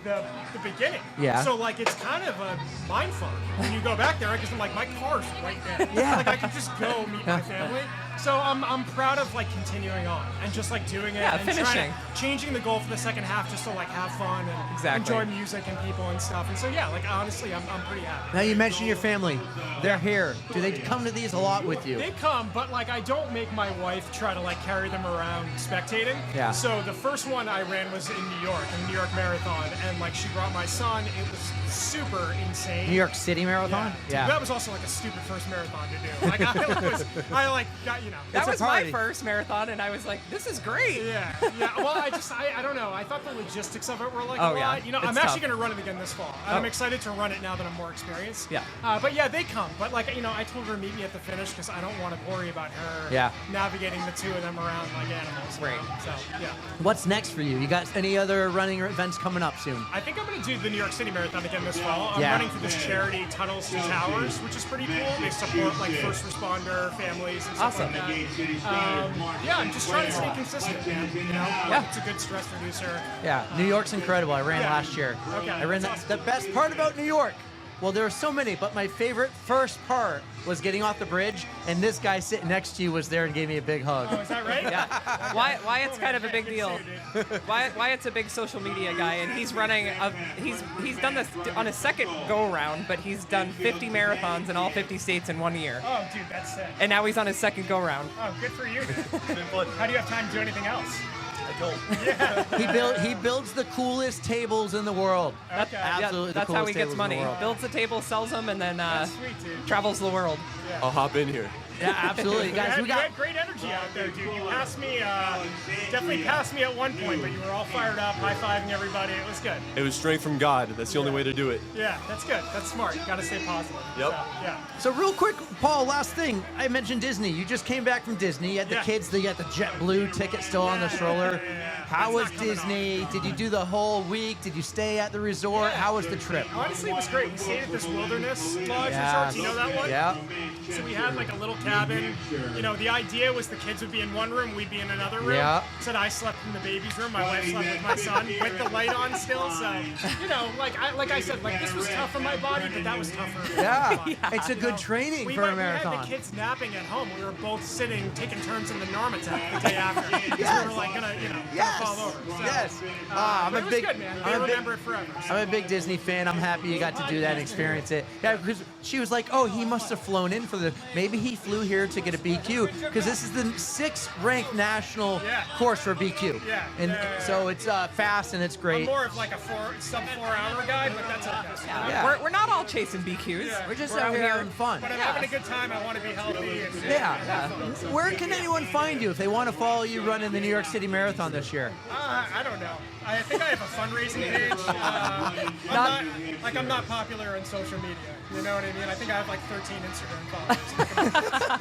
the beginning. Yeah. So, like, it's kind of a mind fuck when you go back there, because I'm like, my car's right there. Yeah. Like, I could just go meet my family. So I'm proud of, like, continuing on and just, like, doing it. Yeah, and finishing. Changing the goal for the second half just to, like, have fun and Exactly. enjoy music and people and stuff. And so, yeah, like, honestly, I'm pretty happy. Now, you mentioned your family. They're here. Do they come to these a lot with you? They come, but like I don't make my wife try to like carry them around spectating. Yeah. So the first one I ran was in New York, in the New York Marathon, and like she brought my son. It was super insane. New York City Marathon? Yeah. That was also like a stupid first marathon to do. Like I like got That was my first marathon, and I was like, this is great. Yeah. Well, I don't know. I thought the logistics of it were like Oh, a yeah. lot. It's I'm actually tough. going to run it again this fall. And I'm excited to run it now that I'm more experienced. Yeah. But yeah, they come. But like, I told her to meet me at the finish because I don't want to worry about her navigating the two of them around like animals. Right. So, yeah. What's next for you? You got any other running events coming up soon? I think I'm going to do the New York City Marathon again this fall. I'm running through this charity, Tunnels to Towers, which is pretty cool. They support like first responder families and stuff like that. Yeah, I'm just trying to stay consistent, man. Yeah. It's a good stress reducer. Yeah, New York's incredible. I ran last year. Okay, I ran that's the best part about New York. Well, there are so many, but my favorite first part was getting off the bridge, and this guy sitting next to you was there and gave me a big hug. Oh, is that right? Yeah. Wyatt's kind of a big deal. Wyatt's a big social media guy, and he's running. He's done this on his second go around, but he's done 50 marathons in all 50 states in 1 year. Oh, dude, that's sick. And now he's on his second go round. Oh, good for you. How do you have time to do anything else? I don't. Yeah. He builds the coolest tables in the world. Okay. Absolutely, That's the how coolest he gets tables in the money. world. Builds the table, sells them, and then Sweet, dude. travels the world. I'll hop in here. Yeah, absolutely, guys. You had great energy out there, dude. You passed me, definitely passed me at one point, but you were all fired up, high-fiving everybody. It was good. It was strength from God. That's the only way to do it. Yeah, that's good. That's smart. You got to stay positive. Yep. So, yeah. So real quick, Paul, last thing. I mentioned Disney. You just came back from Disney. You had the kids. You got the JetBlue ticket still on the stroller. How was Disney? Did you do the whole week? Did you stay at the resort? How was the trip? Honestly, it was great. We stayed at this Wilderness Lodge resort. Do you know that one? Yeah. So we had like a little cabin. The idea was the kids would be in one room, we'd be in another room. Yeah. Said I slept in the baby's room, my wife slept with my son with the light on still. So, like I said, like this was tough for my body, but that was tougher. Yeah. It's a good training for a We marathon. had the kids napping at home. We were both sitting, taking turns in the Normatec the day after. Because we were like gonna fall over. So, Yes. but it was good, man. They remember it forever. So. I'm a big Disney fan. I'm happy you got to do that and experience it. Yeah, because she was like, oh, he must have flown in for the, maybe he flew here to get a BQ, because this is the 6th ranked national course for BQ. Yeah. And so it's fast and it's I'm great. more of like a sub 4 hour guy, but that's okay. Yeah. We're not all chasing BQs. Yeah. We're just We're out here having fun. But I'm having a good time. I want to be healthy. And Yeah. Where can anyone find you if they want to follow you running the New York City Marathon this year? I don't know. I think I have a fundraising page. I'm not popular on social media. You know what I mean? I think I have like 13 Instagram followers.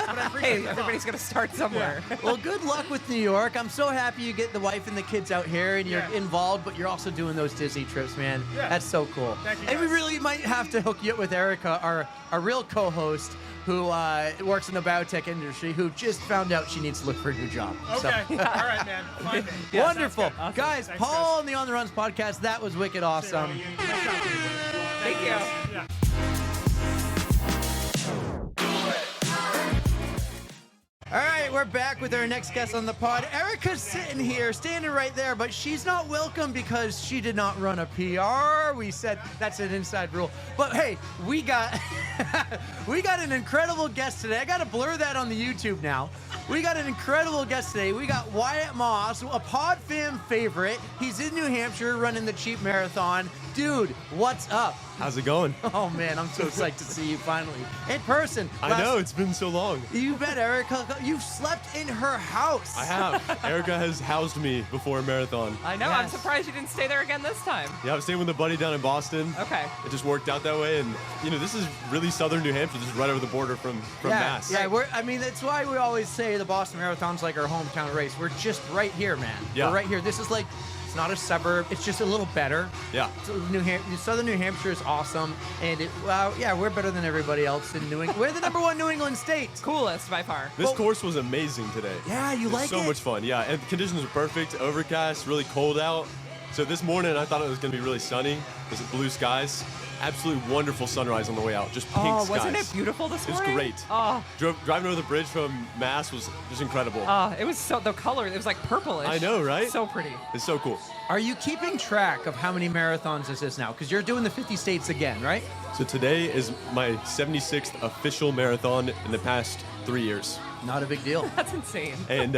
But I appreciate Hey, the everybody's gonna start somewhere. Well, good luck with New York. I'm so happy you get the wife and the kids out here and you're involved, but you're also doing those Disney trips, man. Yeah. That's so cool. Thank you, And we guys. really might have to hook you up with Erika, our real co-host, who works in the biotech industry, who just found out she needs to look for a new job. Okay. All right, man. Find me. Wonderful. Awesome. Guys, Thanks, Paul on the On the Runs podcast, that was wicked awesome. Thank you. Yeah. All right, we're back with our next guest on the pod. Erika's sitting here, standing right there, but she's not welcome because she did not run a PR. We said that's an inside rule. But hey, we got we got an incredible guest today. I got to blur that on the YouTube now. We got an incredible guest today. We got Wyatt Moss, a PodFam favorite. He's in New Hampshire running the Cheap Marathon. Dude, what's up? How's it going? Oh man, I'm so psyched to see you finally in person. I know, it's been so long. You bet, Erika. You've slept in her house. I have. Erika has housed me before a marathon. I know. I'm surprised you didn't stay there again this time. Yeah, I was staying with a buddy down in Boston. Okay. It just worked out that way, and this is really southern New Hampshire. This is right over the border from Mass. Yeah, that's why we always say the Boston Marathon's like our hometown race. We're just right here, man. Yeah. We're right here. This is like, it's not a suburb. It's just a little better. Yeah. So Southern New Hampshire is awesome, and we're better than everybody else in New England. We're the #1 New England state. Coolest by far. This course was amazing today. Yeah, you like it? So much fun. Yeah, and the conditions were perfect. Overcast, really cold out. So this morning I thought it was going to be really sunny. There's blue skies. Absolutely wonderful sunrise on the way out. Just pink skies. Wasn't it beautiful this morning? It was great. Oh. Driving over the bridge from Mass was just incredible. It was the color, it was like purplish. I know, right? So pretty. It's so cool. Are you keeping track of how many marathons this is now? Because you're doing the 50 states again, right? So today is my 76th official marathon in the past 3 years. Not a big deal. That's insane. And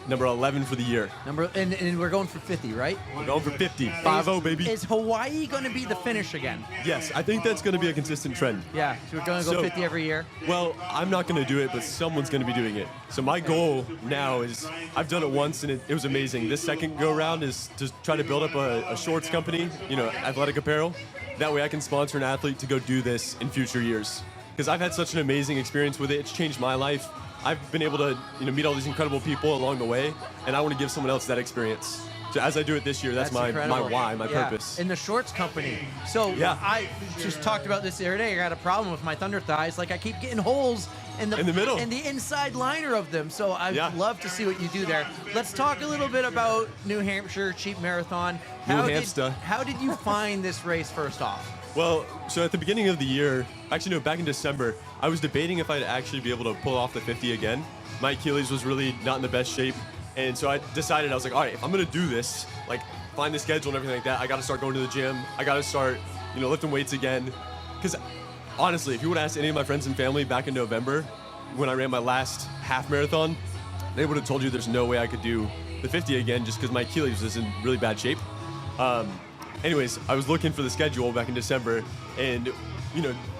number 11 for the year. And we're going for 50, right? We're going for 50. 5-0, baby. Is Hawaii going to be the finish again? Yes, I think that's going to be a consistent trend. Yeah, so we're going to go 50 every year? Well, I'm not going to do it, but someone's going to be doing it. So my goal now is, I've done it once and it was amazing. This second go round is to try to build up a shorts company, athletic apparel. That way I can sponsor an athlete to go do this in future years. Because I've had such an amazing experience with it. It's changed my life. I've been able to meet all these incredible people along the way, and I want to give someone else that experience. So as I do it this year, that's my why, my purpose. In the shorts company. So I just talked about this the other day. I got a problem with my thunder thighs. Like I keep getting holes in the middle, in the inside liner of them. So I'd love to see what you do there. Let's talk a little bit about New Hampshire Cheap Marathon. How did you find this race first off? Well, so at the beginning of the year, actually no, back in December, I was debating if I'd actually be able to pull off the 50 again. My Achilles was really not in the best shape. And so I decided, I was like, all right, if I'm going to do this, like find the schedule and everything like that, I got to start going to the gym. I got to start, lifting weights again. Because honestly, if you would ask any of my friends and family back in November, when I ran my last half marathon, they would have told you there's no way I could do the 50 again just because my Achilles was in really bad shape. Anyways, I was looking for the schedule back in December, and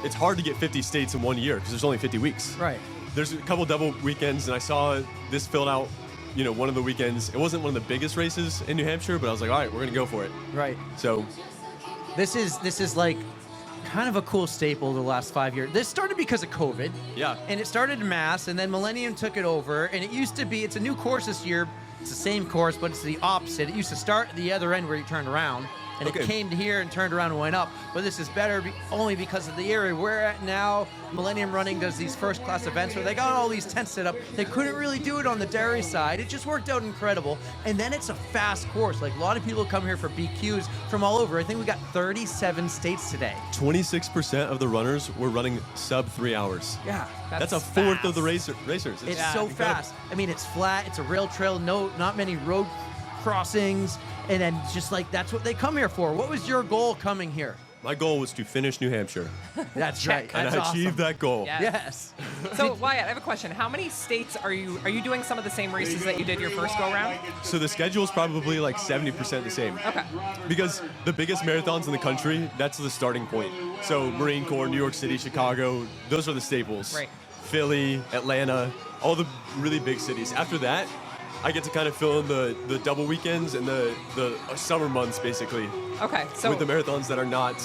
it's hard to get 50 states in 1 year because there's only 50 weeks. Right. There's a couple double weekends, and I saw this filled out, one of the weekends. It wasn't one of the biggest races in New Hampshire, but I was like, all right, we're gonna go for it. Right. So, this is like kind of a cool staple the last 5 years. This started because of COVID. Yeah. And it started in Mass, and then Millennium took it over, and it used to be, it's a new course this year. It's the same course, but it's the opposite. It used to start at the other end where you turned around. And it came to here and turned around and went up. But this is better only because of the area we're at now. Millennium Running does these first-class events where they got all these tents set up. They couldn't really do it on the dairy side. It just worked out incredible. And then it's a fast course. Like a lot of people come here for BQs from all over. I think we got 37 states today. 26% of the runners were running sub 3 hours. Yeah. That's a fourth of the racers. It's so fast. I mean, it's flat. It's a rail trail. Not many road crossings. And then just like, that's what they come here for. What was your goal coming here? My goal was to finish New Hampshire. That's right. And I achieved that goal. Yes. So Wyatt, I have a question. How many states are you doing some of the same races that you did your first go round? So the schedule is probably like 70% the same. Okay. Because the biggest marathons in the country, that's the starting point. So Marine Corps, New York City, Chicago, those are the staples. Right. Philly, Atlanta, all the really big cities. After that, I get to kind of fill in the double weekends and the summer months, basically. Okay, so with the marathons that are not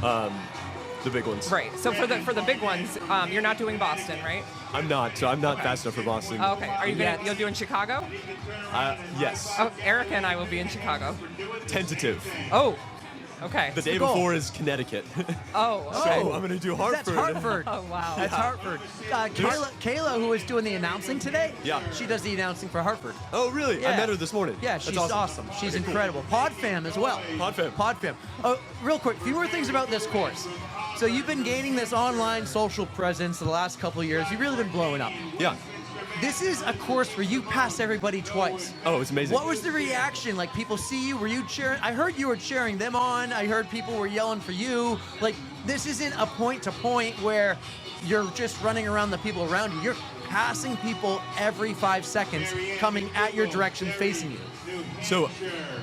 the big ones. Right. So for the big ones, you're not doing Boston, right? I'm not. So I'm not fast enough for Boston. Oh, okay. Are you you'll do in Chicago? Yes. Oh, Erika and I will be in Chicago. Tentative. Oh. Okay. The day before is Connecticut. Oh, okay. So I'm going to do Hartford. That's Hartford. Oh, wow. That's Hartford. Kayla, who is doing the announcing today, she does the announcing for Hartford. Oh, really? Yeah. I met her this morning. Yeah, she's awesome. She's incredible. PodFam as well. PodFam. Oh, real quick, a few more things about this course. So you've been gaining this online social presence the last couple of years. You've really been blowing up. Yeah. this is a course where you pass everybody twice. Oh, it's amazing. What was the reaction? Like, people see you, were you cheering? I heard you were cheering them on. I heard people were yelling for you. Like, this isn't a point-to-point where you're just running around the people around you. You're passing people every 5 seconds, coming at your direction, facing you. So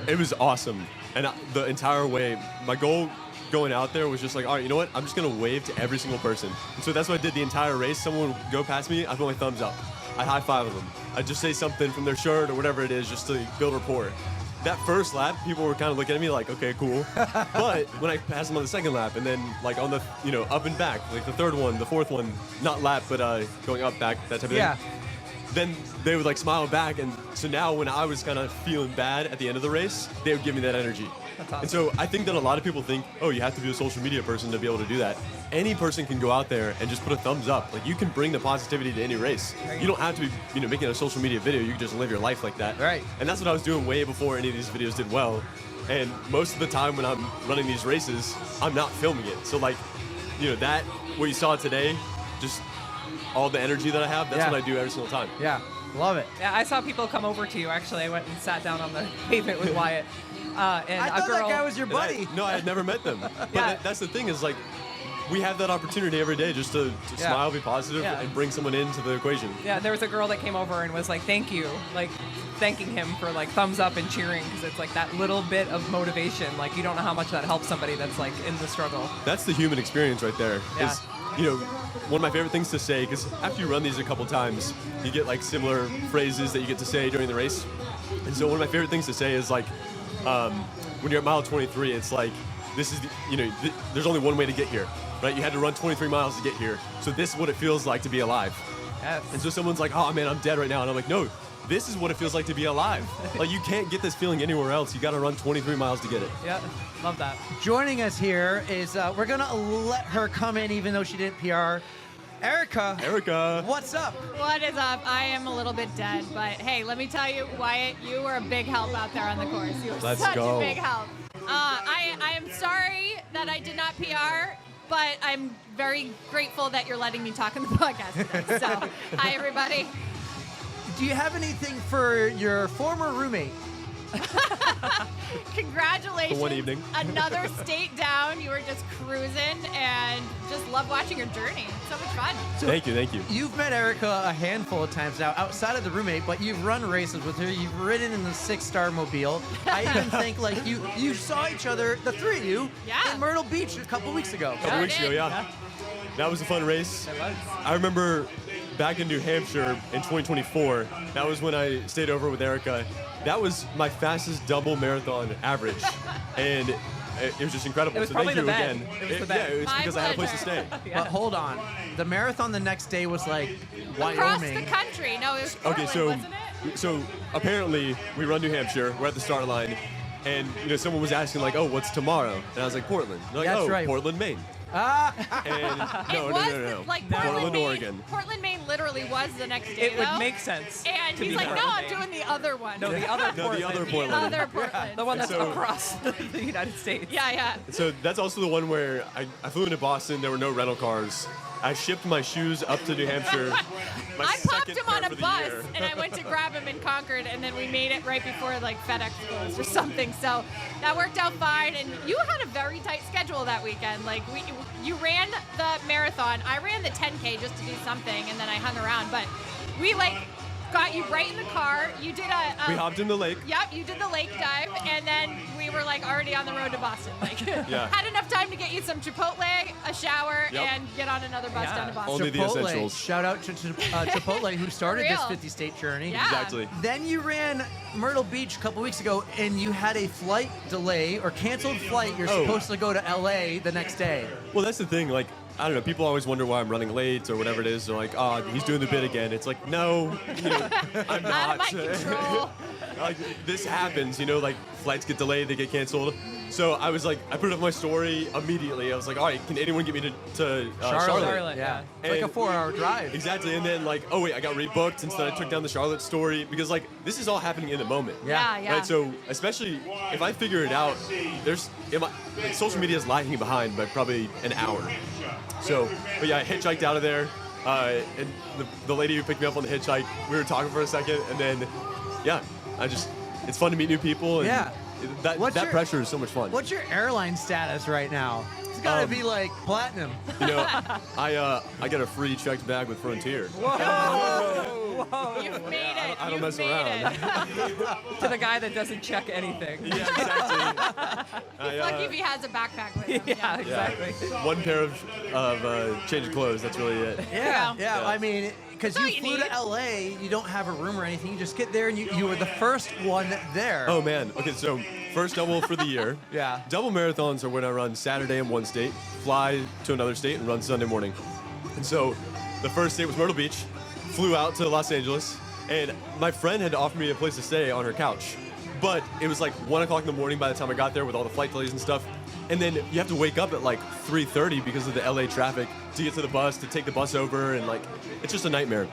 it was awesome. And the entire way, my goal going out there was just like, all right, you know what? I'm just going to wave to every single person. And so that's what I did the entire race. Someone would go past me, I'd put my thumbs up. I'd high five them. I'd just say something from their shirt or whatever it is just to build rapport. That first lap, people were kind of looking at me like, okay, cool. But when I passed them on the second lap and then like on the, up and back, like the third one, the fourth one, not lap, but going up, back, that type of thing. Then they would like smile back. And so now when I was kind of feeling bad at the end of the race, they would give me that energy. That's awesome. And so I think that a lot of people think, oh, you have to be a social media person to be able to do that. Any person can go out there and just put a thumbs up. Like, you can bring the positivity to any race. You don't have to be, making a social media video. You can just live your life like that. Right. And that's what I was doing way before any of these videos did well. And most of the time when I'm running these races, I'm not filming it. So like, that, what you saw today, just all the energy that I have, that's what I do every single time. Yeah, love it. Yeah, I saw people come over to you, actually. I went and sat down on the pavement with Wyatt. And I thought a girl, that guy was your buddy. No, I had never met them. But that's the thing is, like, we have that opportunity every day just to smile, be positive, and bring someone into the equation. Yeah, there was a girl that came over and was like, thank you. Like, thanking him for, like, thumbs up and cheering, because it's, like, that little bit of motivation. Like, you don't know how much that helps somebody that's, like, in the struggle. That's the human experience right there. Yeah. Is, one of my favorite things to say, because after you run these a couple times, you get, like, similar phrases that you get to say during the race. And so one of my favorite things to say is, like, when you're at mile 23, it's like, this is, there's only one way to get here, right? You had to run 23 miles to get here. So this is what it feels like to be alive. Yes. And so someone's like, oh man, I'm dead right now. And I'm like, no, this is what it feels like to be alive. Like, you can't get this feeling anywhere else. You got to run 23 miles to get it. Yeah, love that. Joining us here is, we're going to let her come in even though she didn't PR. Erika, what's up? What is up? I am a little bit dead, but hey, let me tell you, Wyatt, you were a big help out there on the course. You were such a big help. I am sorry that I did not PR, but I'm very grateful that you're letting me talk on the podcast today. So, hi, everybody. Do you have anything for your former roommate? Congratulations. For one evening. Another state down. You were just cruising and just love watching your journey. So much fun. So thank you. You've met Erika a handful of times now outside of the roommate, but you've run races with her. You've ridden in the Six Star Mobile. I even think like you saw each other, the three of you, in Myrtle Beach a couple weeks ago. Yeah. That was a fun race. I remember back in New Hampshire in 2024, that was when I stayed over with Erika. That was my fastest double marathon average. And it was just incredible. It was so probably thank the you bed. again. It was the bed. Yeah, it was because I had a place to stay. But hold on. The marathon the next day was like Wyoming. Across the country. No, it was Portland, wasn't it? So apparently we run New Hampshire. We're at the start line. And someone was asking like, oh, what's tomorrow? And I was like, Portland. They're like, That's right. Portland, Maine. And no. Like Portland, Oregon. Portland, Maine literally was the next day. It would make sense. And he's like, no, I'm doing the other one. No, the other Portland. the other Portland. The other Portland. The one that's across the United States. Yeah. So that's also the one where I flew into Boston. There were no rental cars. I shipped my shoes up to New Hampshire. I popped him on a bus, and I went to grab him in Concord, and then we made it right before like FedEx closed or something. So that worked out fine. And you had a very tight schedule that weekend. Like you ran the marathon. I ran the 10K just to do something, and then I hung around. But we got you right in the car. You did we hopped in the lake. Yep, you did the lake dive, and then we were like already on the road to Boston. Had enough time to get you some Chipotle, a shower, and get on another bus down to Boston. Only the essentials. Shout out to Chipotle who started this 50-state journey. Yeah. Exactly. Then you ran Myrtle Beach a couple weeks ago, and you had a flight delay or canceled flight. You're supposed to go to LA the next day. Well, that's the thing. Like, I don't know. People always wonder why I'm running late or whatever it is. They're like, oh, he's doing the bit again. It's like, no, I'm not. Out of my control. Like, this happens, like flights get delayed, they get canceled. So I was like, I put it up my story immediately. I was like, all right, can anyone get me to Charlotte? Yeah. It's like a 4-hour drive. Exactly. And then like, oh wait, I got rebooked. Instead I took down the Charlotte story because like, this is all happening in the moment. Yeah. Right. So especially if I figure it out, social media is lagging behind by probably an hour. So, but yeah, I hitchhiked out of there. And the lady who picked me up on the hitchhike, we were talking for a second, and then, yeah, it's fun to meet new people. And Yeah. That pressure is so much fun. What's your airline status right now? It's got to be like platinum. You know, I got a free checked bag with Frontier. Whoa! You've made it. I don't You've mess made around. it. To the guy that doesn't check anything. Yeah, exactly. He's lucky if he has a backpack with him. Yeah, exactly. One pair of change of clothes. That's really it. Yeah. I mean, because you flew to LA, you don't have a room or anything. You just get there, and you were the first one there. Oh man. Okay, so first double for the year. Yeah. Double marathons are when I run Saturday in one state, fly to another state, and run Sunday morning. And so the first state was Myrtle Beach. Flew out to Los Angeles, and my friend had offered me a place to stay on her couch. But it was like 1 o'clock in the morning by the time I got there with all the flight delays and stuff. And then you have to wake up at like 3:30 because of the LA traffic to get to the bus, to take the bus over, and like, it's just a nightmare.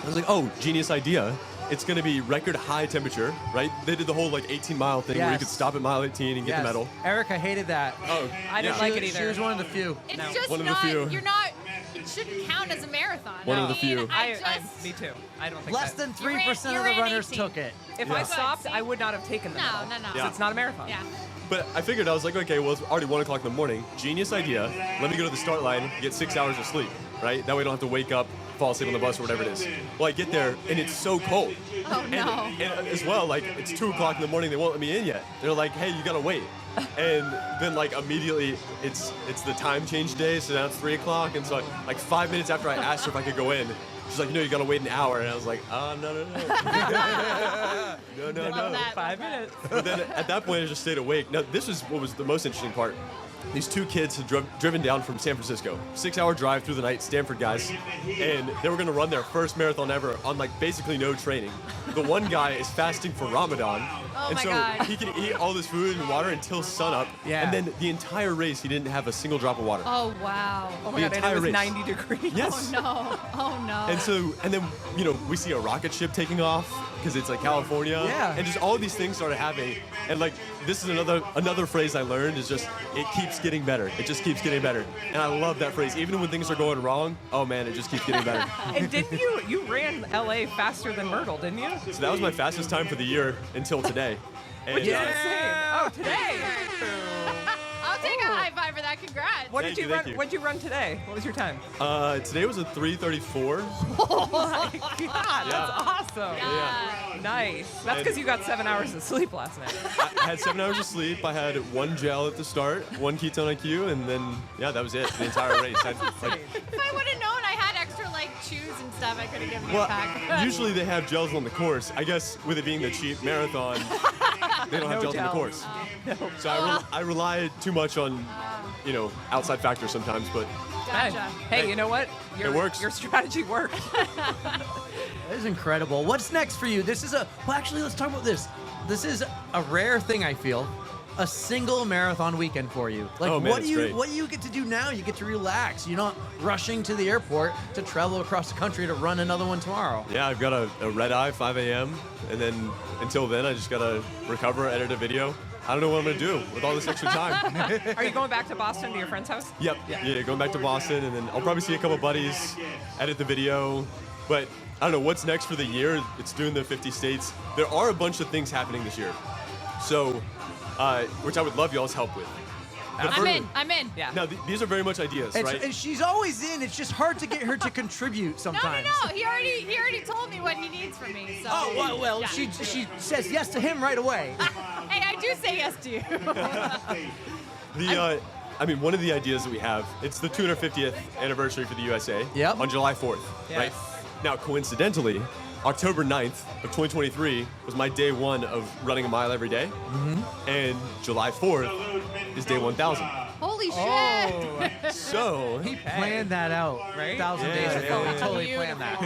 I was like, oh, genius idea. It's gonna be record high temperature, right? They did the whole like 18-mile thing where you could stop at mile 18 and get the medal. Erika hated that. Oh, I didn't like it either. She was one of the few. It's No. just One of the not. few. You're not. It shouldn't count as a marathon. One of the I few. mean, Me too. I don't think Less that. than 3% of the runners took it. If Yeah. I stopped, I would not have taken the No, medal. no, no. So it's not a marathon. Yeah. But I figured, I was like, okay, well, it's already 1 o'clock in the morning. Genius idea. Let me go to the start line, get 6 hours of sleep, right? That way I don't have to wake up, fall asleep on the bus or whatever it is. Well, I get there, and it's so cold. Oh, no. And as well, like, it's 2 o'clock in the morning, they won't let me in yet. They're like, hey, you gotta wait. And then, like, immediately, it's the time change day, so now it's 3 o'clock, and so, like, 5 minutes after I asked her if I could go in, she's like, you gotta wait an hour, and I was like, no. No. 5 minutes. But then at that point, I just stayed awake. Now, this is what was the most interesting part. These two kids had driven down from San Francisco, 6-hour drive through the night, Stanford guys, and they were going to run their first marathon ever on like basically no training. The one guy is fasting for Ramadan, and so he can eat all this food and water until sunup. Yeah. And then the entire race, he didn't have a single drop of water. Oh wow. Oh my The god, and it entire was race. 90 degrees. Yes. Oh no. Oh no. And then, we see a rocket ship taking off because it's like California. Yeah. And just all these things started happening. And like, this is another phrase I learned is just, it keeps getting better. It just keeps getting better. And I love that phrase. Even when things are going wrong, oh man, it just keeps getting better. And didn't you ran LA faster than Myrtle, didn't you? So that was my fastest time for the year until today. And, Which is insane. Oh, today. I'll take a high five for that. Congrats. What Thank did you, you thank run? you. What did you run today? What was your time? today was a 3:34. Oh my god, that's awesome. Yeah. Nice. That's because you got 7 hours of sleep last night. I had 7 hours of sleep. I had 1 gel at the start, 1 ketone IQ, and then, that was it, the entire race. If I would have known I had extra like chews and stuff, I could have given you Well, a pack. usually they have gels on the course. I guess with it being the cheap marathon, they don't have No gels on the gels. course. So I rely too much on, outside factors sometimes, but Gotcha. Hey, you know what? It works. Your strategy worked. That is incredible. What's next for you? This is actually, let's talk about this. This is a rare thing, I feel. A single marathon weekend for you. Like, Oh, man, what it's do great. you get to do now? You get to relax. You're not rushing to the airport to travel across the country to run another one tomorrow. yeah, I've got a red eye, 5 a.m., and then until then, I just gotta recover, edit a video. I don't know what I'm gonna do with all this extra time. Are you going back to Boston to your friend's house? Yep. Yeah, going back to Boston, and then I'll probably see a couple buddies, edit the video. But I don't know what's next for the year. It's doing the 50 states. There are a bunch of things happening this year, so which I would love y'all's help with. But I'm in. Yeah. Now these are very much ideas, right? And she's always in. It's just hard to get her to contribute sometimes. No. He already told me what he needs from me. So. Oh, well, Yeah. she says yes to him right away. Hey, I do say yes to you. One of the ideas that we have, it's the 250th anniversary for the USA on July 4th, right? Yes. Now, coincidentally, October 9th of 2023 was my day 1 of running a mile every day, and July 4th is day 1,000. Holy shit! Oh. So He planned that out, Right? 1,000 Yeah, days ago. yeah, He totally planned that.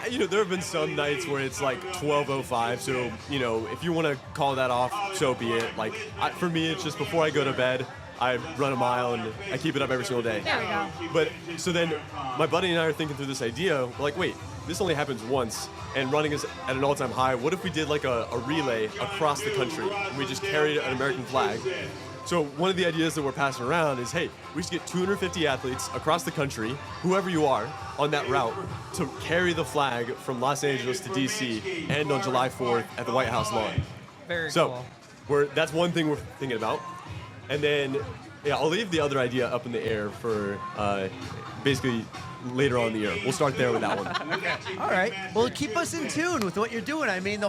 And there have been some nights where it's like 12:05. So if you want to call that off, so be it. Like for me, it's just before I go to bed, I run a mile and I keep it up every single day. There we go. But so then my buddy and I are thinking through this idea. We're like, wait, this only happens once, and running is at an all-time high. What if we did like a relay across the country? And we just carried an American flag, So one of the ideas that we're passing around is, hey, we should get 250 athletes across the country, whoever you are, on that route to carry the flag from Los Angeles to DC and on July 4th at the White House lawn. Very So cool. that's one thing we're thinking about. And then, I'll leave the other idea up in the air for basically later on in the year. We'll start there with that one. All right. Well, keep us in tune with what you're doing. I mean,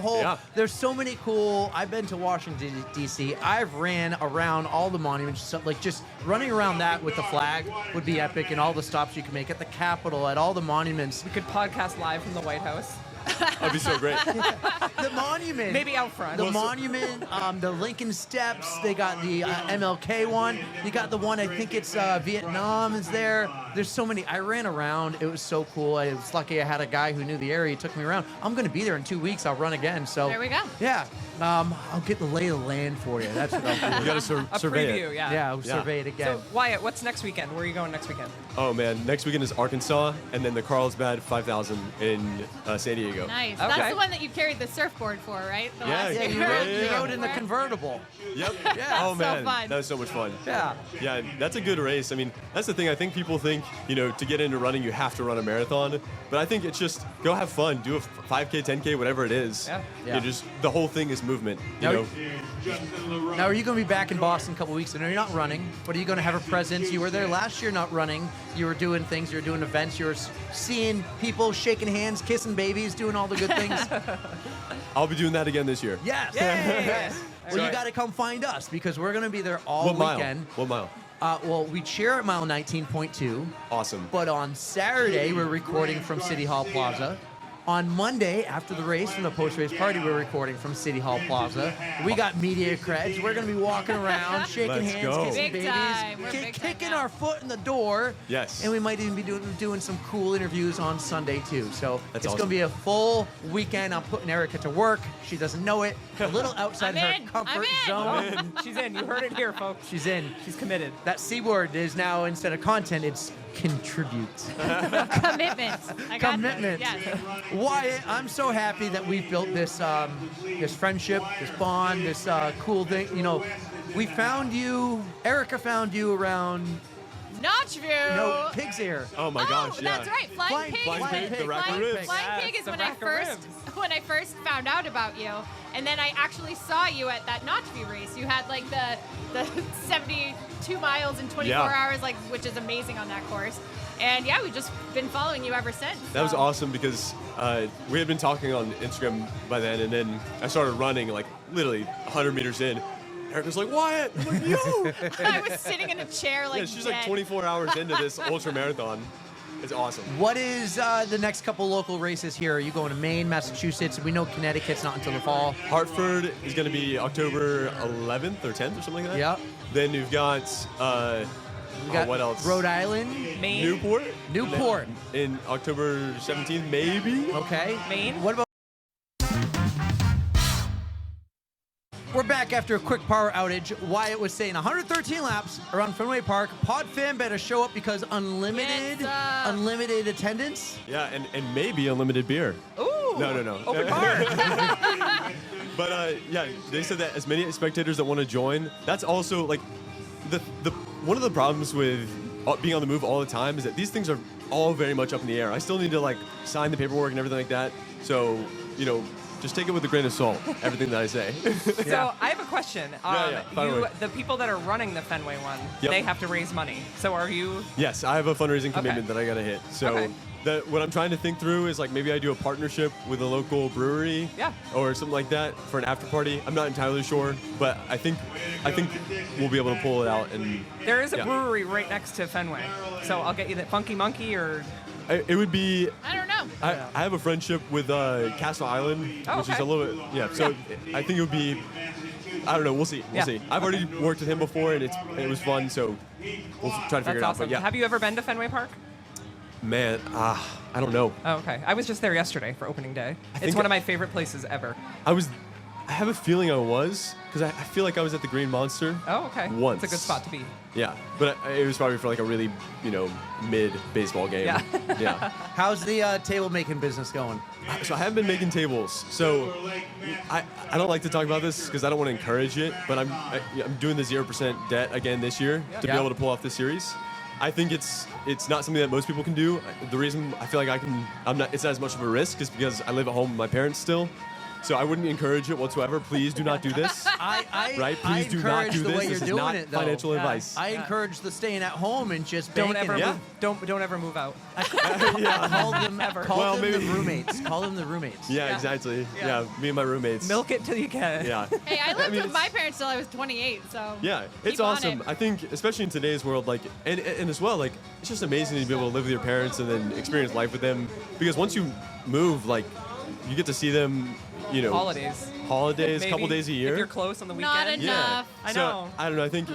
there's so many cool. I've been to Washington, D.C. I've ran around all the monuments. So, like, just running around that with the flag would be epic, and all the stops you can make at the Capitol, at all the monuments. We could podcast live from the White House. That'd be so great. The monument. Maybe out front. The monument, the Lincoln Steps. They got the MLK one. You got the one, I think it's Vietnam is there. There's so many. I ran around. It was so cool. I was lucky I had a guy who knew the area. He took me around. I'm going to be there in 2 weeks. I'll run again. So There we go. Yeah. I'll get the lay of the land for you. That's what I'll do. You got to survey preview, it. yeah. We'll survey it again. So, Wyatt, what's next weekend? Where are you going next weekend? Oh, man. Next weekend is Arkansas, and then the Carlsbad 5,000 in San Diego. Nice. Okay. That's the one that you carried the surfboard for, right? The last Yeah, year. you rode in the convertible. Yep. Yeah. Oh, man. fun. That was so much fun. Yeah. Yeah, that's a good race. I mean, that's the thing. I think people think, to get into running, you have to run a marathon. But I think it's just go have fun. Do a 5K, 10K, whatever it is. Yeah. Just the whole thing is movement. Now, are you going to be back in Boston in a couple weeks? I know you're not running, but are you going to have a presence? You were there last year not running. You were doing things. You were doing events. You were seeing people, shaking hands, kissing babies, doing all the good things. I'll be doing that again this year. Yes. Yay. Well, you got to come find us because we're going to be there all weekend. What mile? Well, we cheer at mile 19.2. Awesome. But on Saturday, we're recording from City Hall Plaza. On Monday, after the race and the post-race party, we're recording from City Hall Plaza. We got media creds. We're going to be walking around, shaking hands, kissing Big babies, time. We're big time kicking now. our foot in the door. Yes. And we might even be doing some cool interviews on Sunday, too. So That's it's awesome. going to be a full weekend. I'm putting Erika to work. She doesn't know it. A little outside her in. comfort I'm in. zone. She's in. You heard it here, folks. She's in. She's committed. That C word is now, instead of content, it's contribute. Commitment. I got Commitment. that. Yes. Wyatt, I'm so happy that we've built this this friendship, this bond, this cool thing. We found you. Erika found you around Pig's Ear. Oh my gosh, yeah. That's right. Flying Pig. Flying is Pig, when- the rack of ribs. Flying Pig Yes, is the when I rack of when I first found out about you, and then I actually saw you at that Notchview race. You had like the 72 miles in 24 hours, which is amazing on that course. And yeah, we've just been following you ever since. That was so. awesome because we had been talking on Instagram by then, and then I started running literally 100 meters in. Erika's like, Wyatt! I'm like, yo! I was sitting in a chair Yeah, she's like dead. 24 hours into this ultra marathon. It's awesome. What is the next couple local races here? Are you going to Maine, Massachusetts? We know Connecticut's not until the fall. Hartford is going to be October 11th or 10th or something like that. Yep. Then you've got, We got what else? Rhode Island. Maine. Newport. In October 17th, maybe. Okay. Maine. What about? We're back after a quick power outage. Wyatt was saying 113 laps around Fenway Park. PodFam better show up because unlimited attendance. Yeah, and maybe unlimited beer. Ooh. No. Open bar. But yeah, they said that as many spectators that want to join. That's also the one of the problems with being on the move all the time is that these things are all very much up in the air. I still need to sign the paperwork and everything like that. So just take it with a grain of salt, everything that I say. So I have a question. Fire away. The people that are running the Fenway one, Yep. they have to raise money. So are you? Yes, I have a fundraising commitment that I got to hit. So Okay. what I'm trying to think through is maybe I do a partnership with a local brewery, or something like that for an after party. I'm not entirely sure, but I think we'll be able to pull it out. And There is a brewery right next to Fenway, so I'll get you the Funky Monkey or. It would be. I don't know. I have a friendship with Castle Island, which is a little bit, So I think it would be. I don't know. We'll see. We'll see. I've already worked with him before, and it was fun. So we'll try to figure That's it out. awesome. But yeah, Have you ever been to Fenway Park? man, I don't know. Oh, okay. I was just there yesterday for opening day. It's one of my favorite places ever. I have a feeling I was because I feel like I was at the Green Monster. Oh, okay. Once. It's a good spot to be. Yeah, but it was probably for a really mid baseball game. Yeah. Yeah. How's the table making business going? So I haven't been making tables. So I don't like to talk about this because I don't want to encourage it. But I'm doing the 0% debt again this year to be able to pull off this series. I think it's not something that most people can do. The reason I feel like it's not as much of a risk is because I live at home with my parents still. So I wouldn't encourage it whatsoever. Please do not do this. Please do not do the this. way you're This is doing not it, though. financial advice. I encourage the staying at home and just Don't banking ever it. move, don't ever move out. Call them Well, the roommates. Call them the roommates. Yeah, exactly. Yeah, me and my roommates. Milk it till you can. Yeah. Hey, I lived mean, with my parents till I was 28, so. Yeah, it's keep on awesome. it. I think, especially in today's world, like, and as well, like, it's just amazing to be able to live with your parents and then experience life with them. Because once you move, like, you get to see them, you know, Holidays, a couple days a year. If you're close on the weekend. Not enough. I So, know. I don't know. I think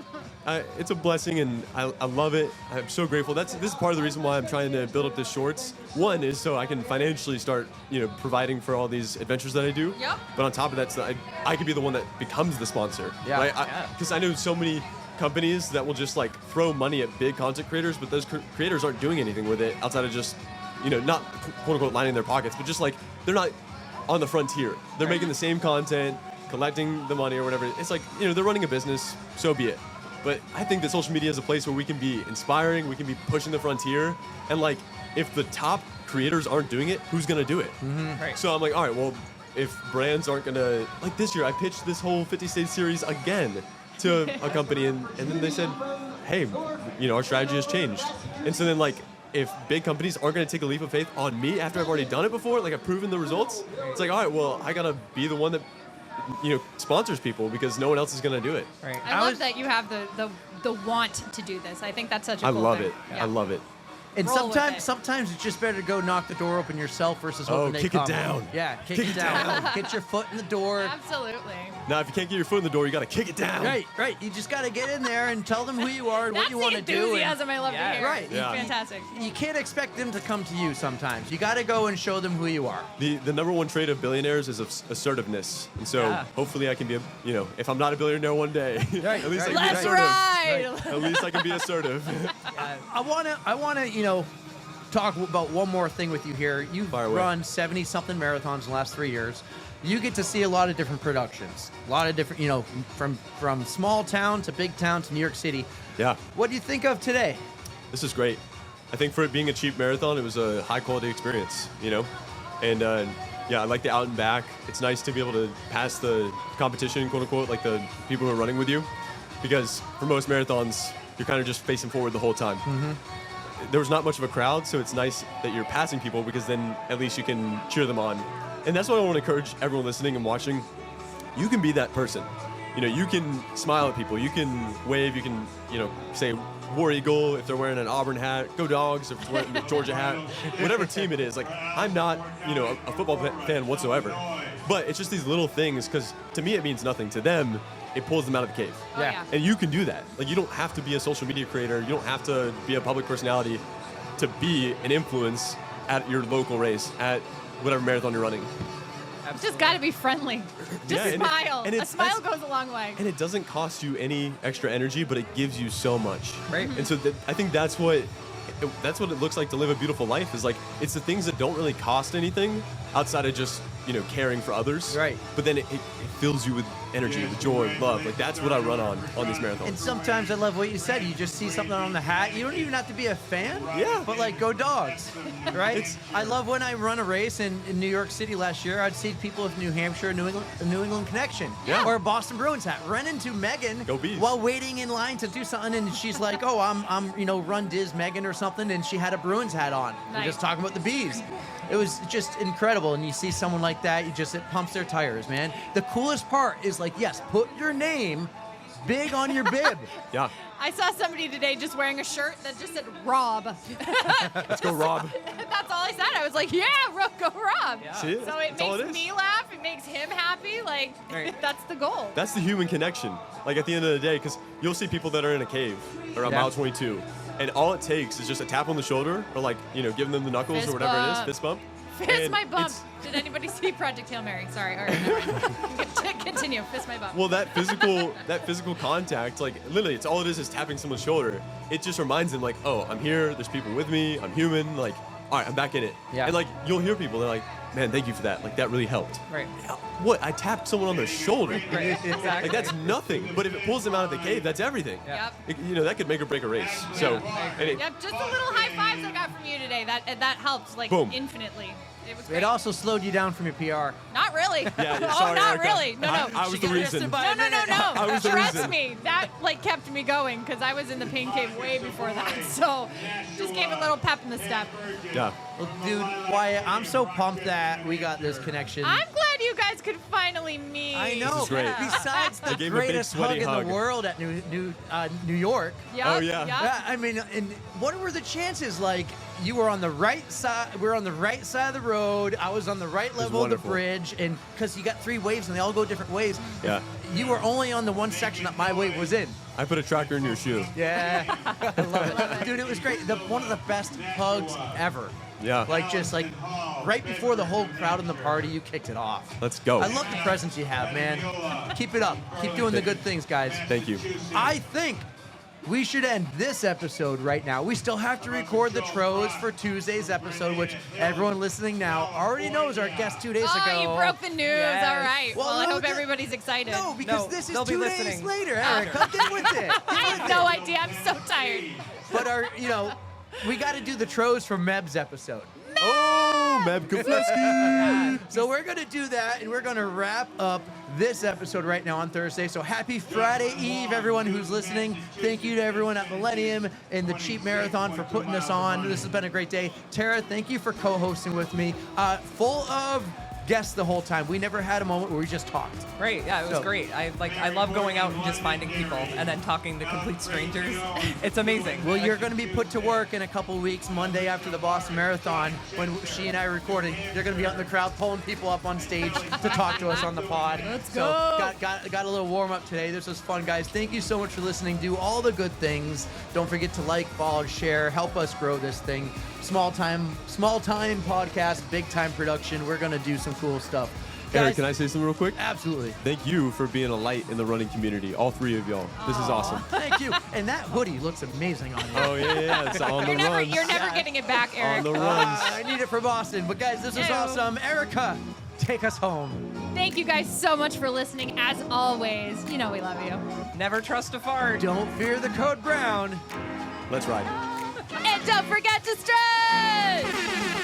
it's a blessing, and I love it. I'm so grateful. This is part of the reason why I'm trying to build up this shorts. One is so I can financially start, you know, providing for all these adventures that I do. Yep. But on top of that, so I could be the one that becomes the sponsor. Yeah. Right? Because I know so many companies that will just like throw money at big content creators, but those creators aren't doing anything with it outside of just, you know, not quote unquote lining their pockets, but just like they're not on the frontier. They're making the same content, collecting the money or whatever. It's like, you know, they're running a business, so be it. But I think that social media is a place where we can be inspiring, we can be pushing the frontier, and like, if the top creators aren't doing it, who's gonna do it? Right. So I'm like, all right, well, if brands aren't gonna, like this year, I pitched this whole 50-state series again to a company, and then they said, hey, you know, our strategy has changed. And so then like, if big companies aren't going to take a leap of faith on me after I've already done it before, like I've proven the results, it's like, all right, well, I got to be the one that, you know, sponsors people because no one else is going to do it. Right. I love that you have the want to do this. I think that's such a I cool love thing. it. Yeah. I love it. And Roll with it. sometimes it's just better to go knock the door open yourself versus hoping they kick come. it down. Yeah, kick it down. Get your foot in the door. Absolutely. Now, if you can't get your foot in the door, you got to kick it down. Right. You just got to get in there and tell them who you are and what you want to That's do. the enthusiasm I love to hear. Right. Yeah. Fantastic. You can't expect them to come to you sometimes. You got to go and show them who you are. The number one trait of billionaires is assertiveness. And so hopefully I can be, if I'm not a billionaire one day, at least I can be assertive. Right. At least I can be assertive. I want to, talk about one more thing with you here. You've run 70-something marathons in the last 3 years. You get to see a lot of different productions, a lot of different, from small town to big town to New York City. Yeah. What do you think of today? This is great. I think for it being a cheap marathon, it was a high-quality experience, And, I like the out and back. It's nice to be able to pass the competition, quote-unquote, like the people who are running with you. Because for most marathons, you're kind of just facing forward the whole time. Mm-hmm. There was not much of a crowd, so it's nice that you're passing people because then at least you can cheer them on. And that's what I want to encourage everyone listening and watching. You can be that person. You can smile at people. You can wave. You can, say War Eagle if they're wearing an Auburn hat. Go Dogs if they're wearing a Georgia hat. Whatever team it is. Like, I'm not, a football fan whatsoever. But it's just these little things because to me it means nothing. To them, it pulls them out of the cave. Yeah. And you can do that. Like, you don't have to be a social media creator. You don't have to be a public personality to be an influence at your local race, at whatever marathon you're running. It's just got to be friendly. Just smile. A smile goes a long way. And it doesn't cost you any extra energy, but it gives you so much. Right. And so I think that's what it looks like to live a beautiful life, is like, it's the things that don't really cost anything outside of just, caring for others. Right. But then it fills you with energy, with joy, with love. Like, that's what I run on these marathons. And sometimes I love what you said. You just see something on the hat. You don't even have to be a fan. Yeah. But like, go Dogs, right? I love when I run a race in New York City last year. I'd see people with New Hampshire, New England connection, or a Boston Bruins hat. Run into Megan Go Bees. while waiting in line to do something, and she's like, "Oh, I'm run Diz Megan or something," and she had a Bruins hat on. We're just talking about the Bees. It was just incredible, and you see someone like that, it pumps their tires, man. The coolest part is like, yes, put your name big on your bib. Yeah. I saw somebody today just wearing a shirt that just said Rob. Let's go, Rob. That's all I said. I was like, yeah, go Rob. Yeah. See, so it that's all makes it is. me laugh. It makes him happy. Like, that's the goal. That's the human connection. Like, at the end of the day, because you'll see people that are in a cave or on mile 22, and all it takes is just a tap on the shoulder, or like, giving them the knuckles Fist or whatever it is, bump. fist bump. Fist my bump. Did anybody see Project Hail Mary? Sorry. All right. Continue. Fist my bump. Well, that physical contact, like, literally, it's all it is tapping someone's shoulder. It just reminds them, like, oh, I'm here. There's people with me. I'm human. Like, all right, I'm back in it. Yeah. And like, you'll hear people. They're like, man, thank you for that. Like, that really helped. Right. What? I tapped someone on the shoulder. Right, exactly. Like, that's nothing. But if it pulls them out of the cave, that's everything. Yep. That could make or break a race. So, Yep, just the little high fives I got from you today. That helped like Boom. infinitely. It was great. It also slowed you down from your PR. Not really. Yeah, oh, sorry, not Erika. really. No, no. I was the reason. No. I was the Trust reason. me, that like kept me going because I was in the pain cave way before that. So, just gave a little pep in the step. Yeah. Well, dude, Wyatt, I'm so pumped that we got this connection. I'm glad you guys could finally meet. I know. This is great. Besides I the gave him a big greatest sweaty hug in hug. the world at New York. Yup, Oh, yeah. yup. Yeah, I mean, and what were the chances? Like, you were on the right side. We were on the right side of the road. I was on the right level of the wonderful. bridge, and because you got 3 waves and they all go different ways. Yeah. You were only on the one section that my wave was in. I put a tracker in your shoe. Yeah, I love it, dude. It was great. One of the best hugs ever. Yeah. Like just like right before the whole crowd in the party, you kicked it off. Let's go. I love the presence you have, man. Keep it up. Keep doing the good things, guys. Thank you. I think we should end this episode right now. We still have to record the Tros for Tuesday's episode, which everyone listening now already knows our guest 2 days ago. Oh, you broke the news. Yes. All right. Well, I no, hope everybody's excited. No, because this is they'll be 2 days listening later, after. Erika. Get with it. I have no idea. I'm so tired. But we got to do the Tros for Meb's episode. Oh, Meb Kufleski. So we're going to do that, and we're going to wrap up this episode right now on Thursday. So happy Friday Eve, everyone who's listening. Thank you to everyone at Millennium and the Cheap Marathon for putting us on. This has been a great day. Tara, thank you for co-hosting with me. Full of guests the whole time. We never had a moment where we just talked. Great, yeah, it was So- great. I love going out and just finding people and then talking to complete strangers. It's amazing. Well, you're going to be put to work in a couple weeks, Monday after the Boston Marathon, when she and I are recording. You're going to be out in the crowd pulling people up on stage to talk to us on the pod. Let's So go. got a little warm up today. This was fun, guys. Thank you so much for listening. Do all the good things. Don't forget to like, follow, share. Help us grow this thing. Small time podcast, big time production. We're going to do some cool stuff. Eric, Guys, can I say something real quick? Absolutely. Thank you for being a light in the running community, all 3 of y'all. This is awesome. Thank you. And that hoodie looks amazing on you. Oh, yeah. It's on the runs. You're never getting it back, Eric. On the runs. I need it for Boston. But guys, this was Ew. awesome. Erika, take us home. Thank you guys so much for listening. As always, you know we love you. Never trust a fart. Don't fear the code brown. Let's ride. And don't forget to stretch!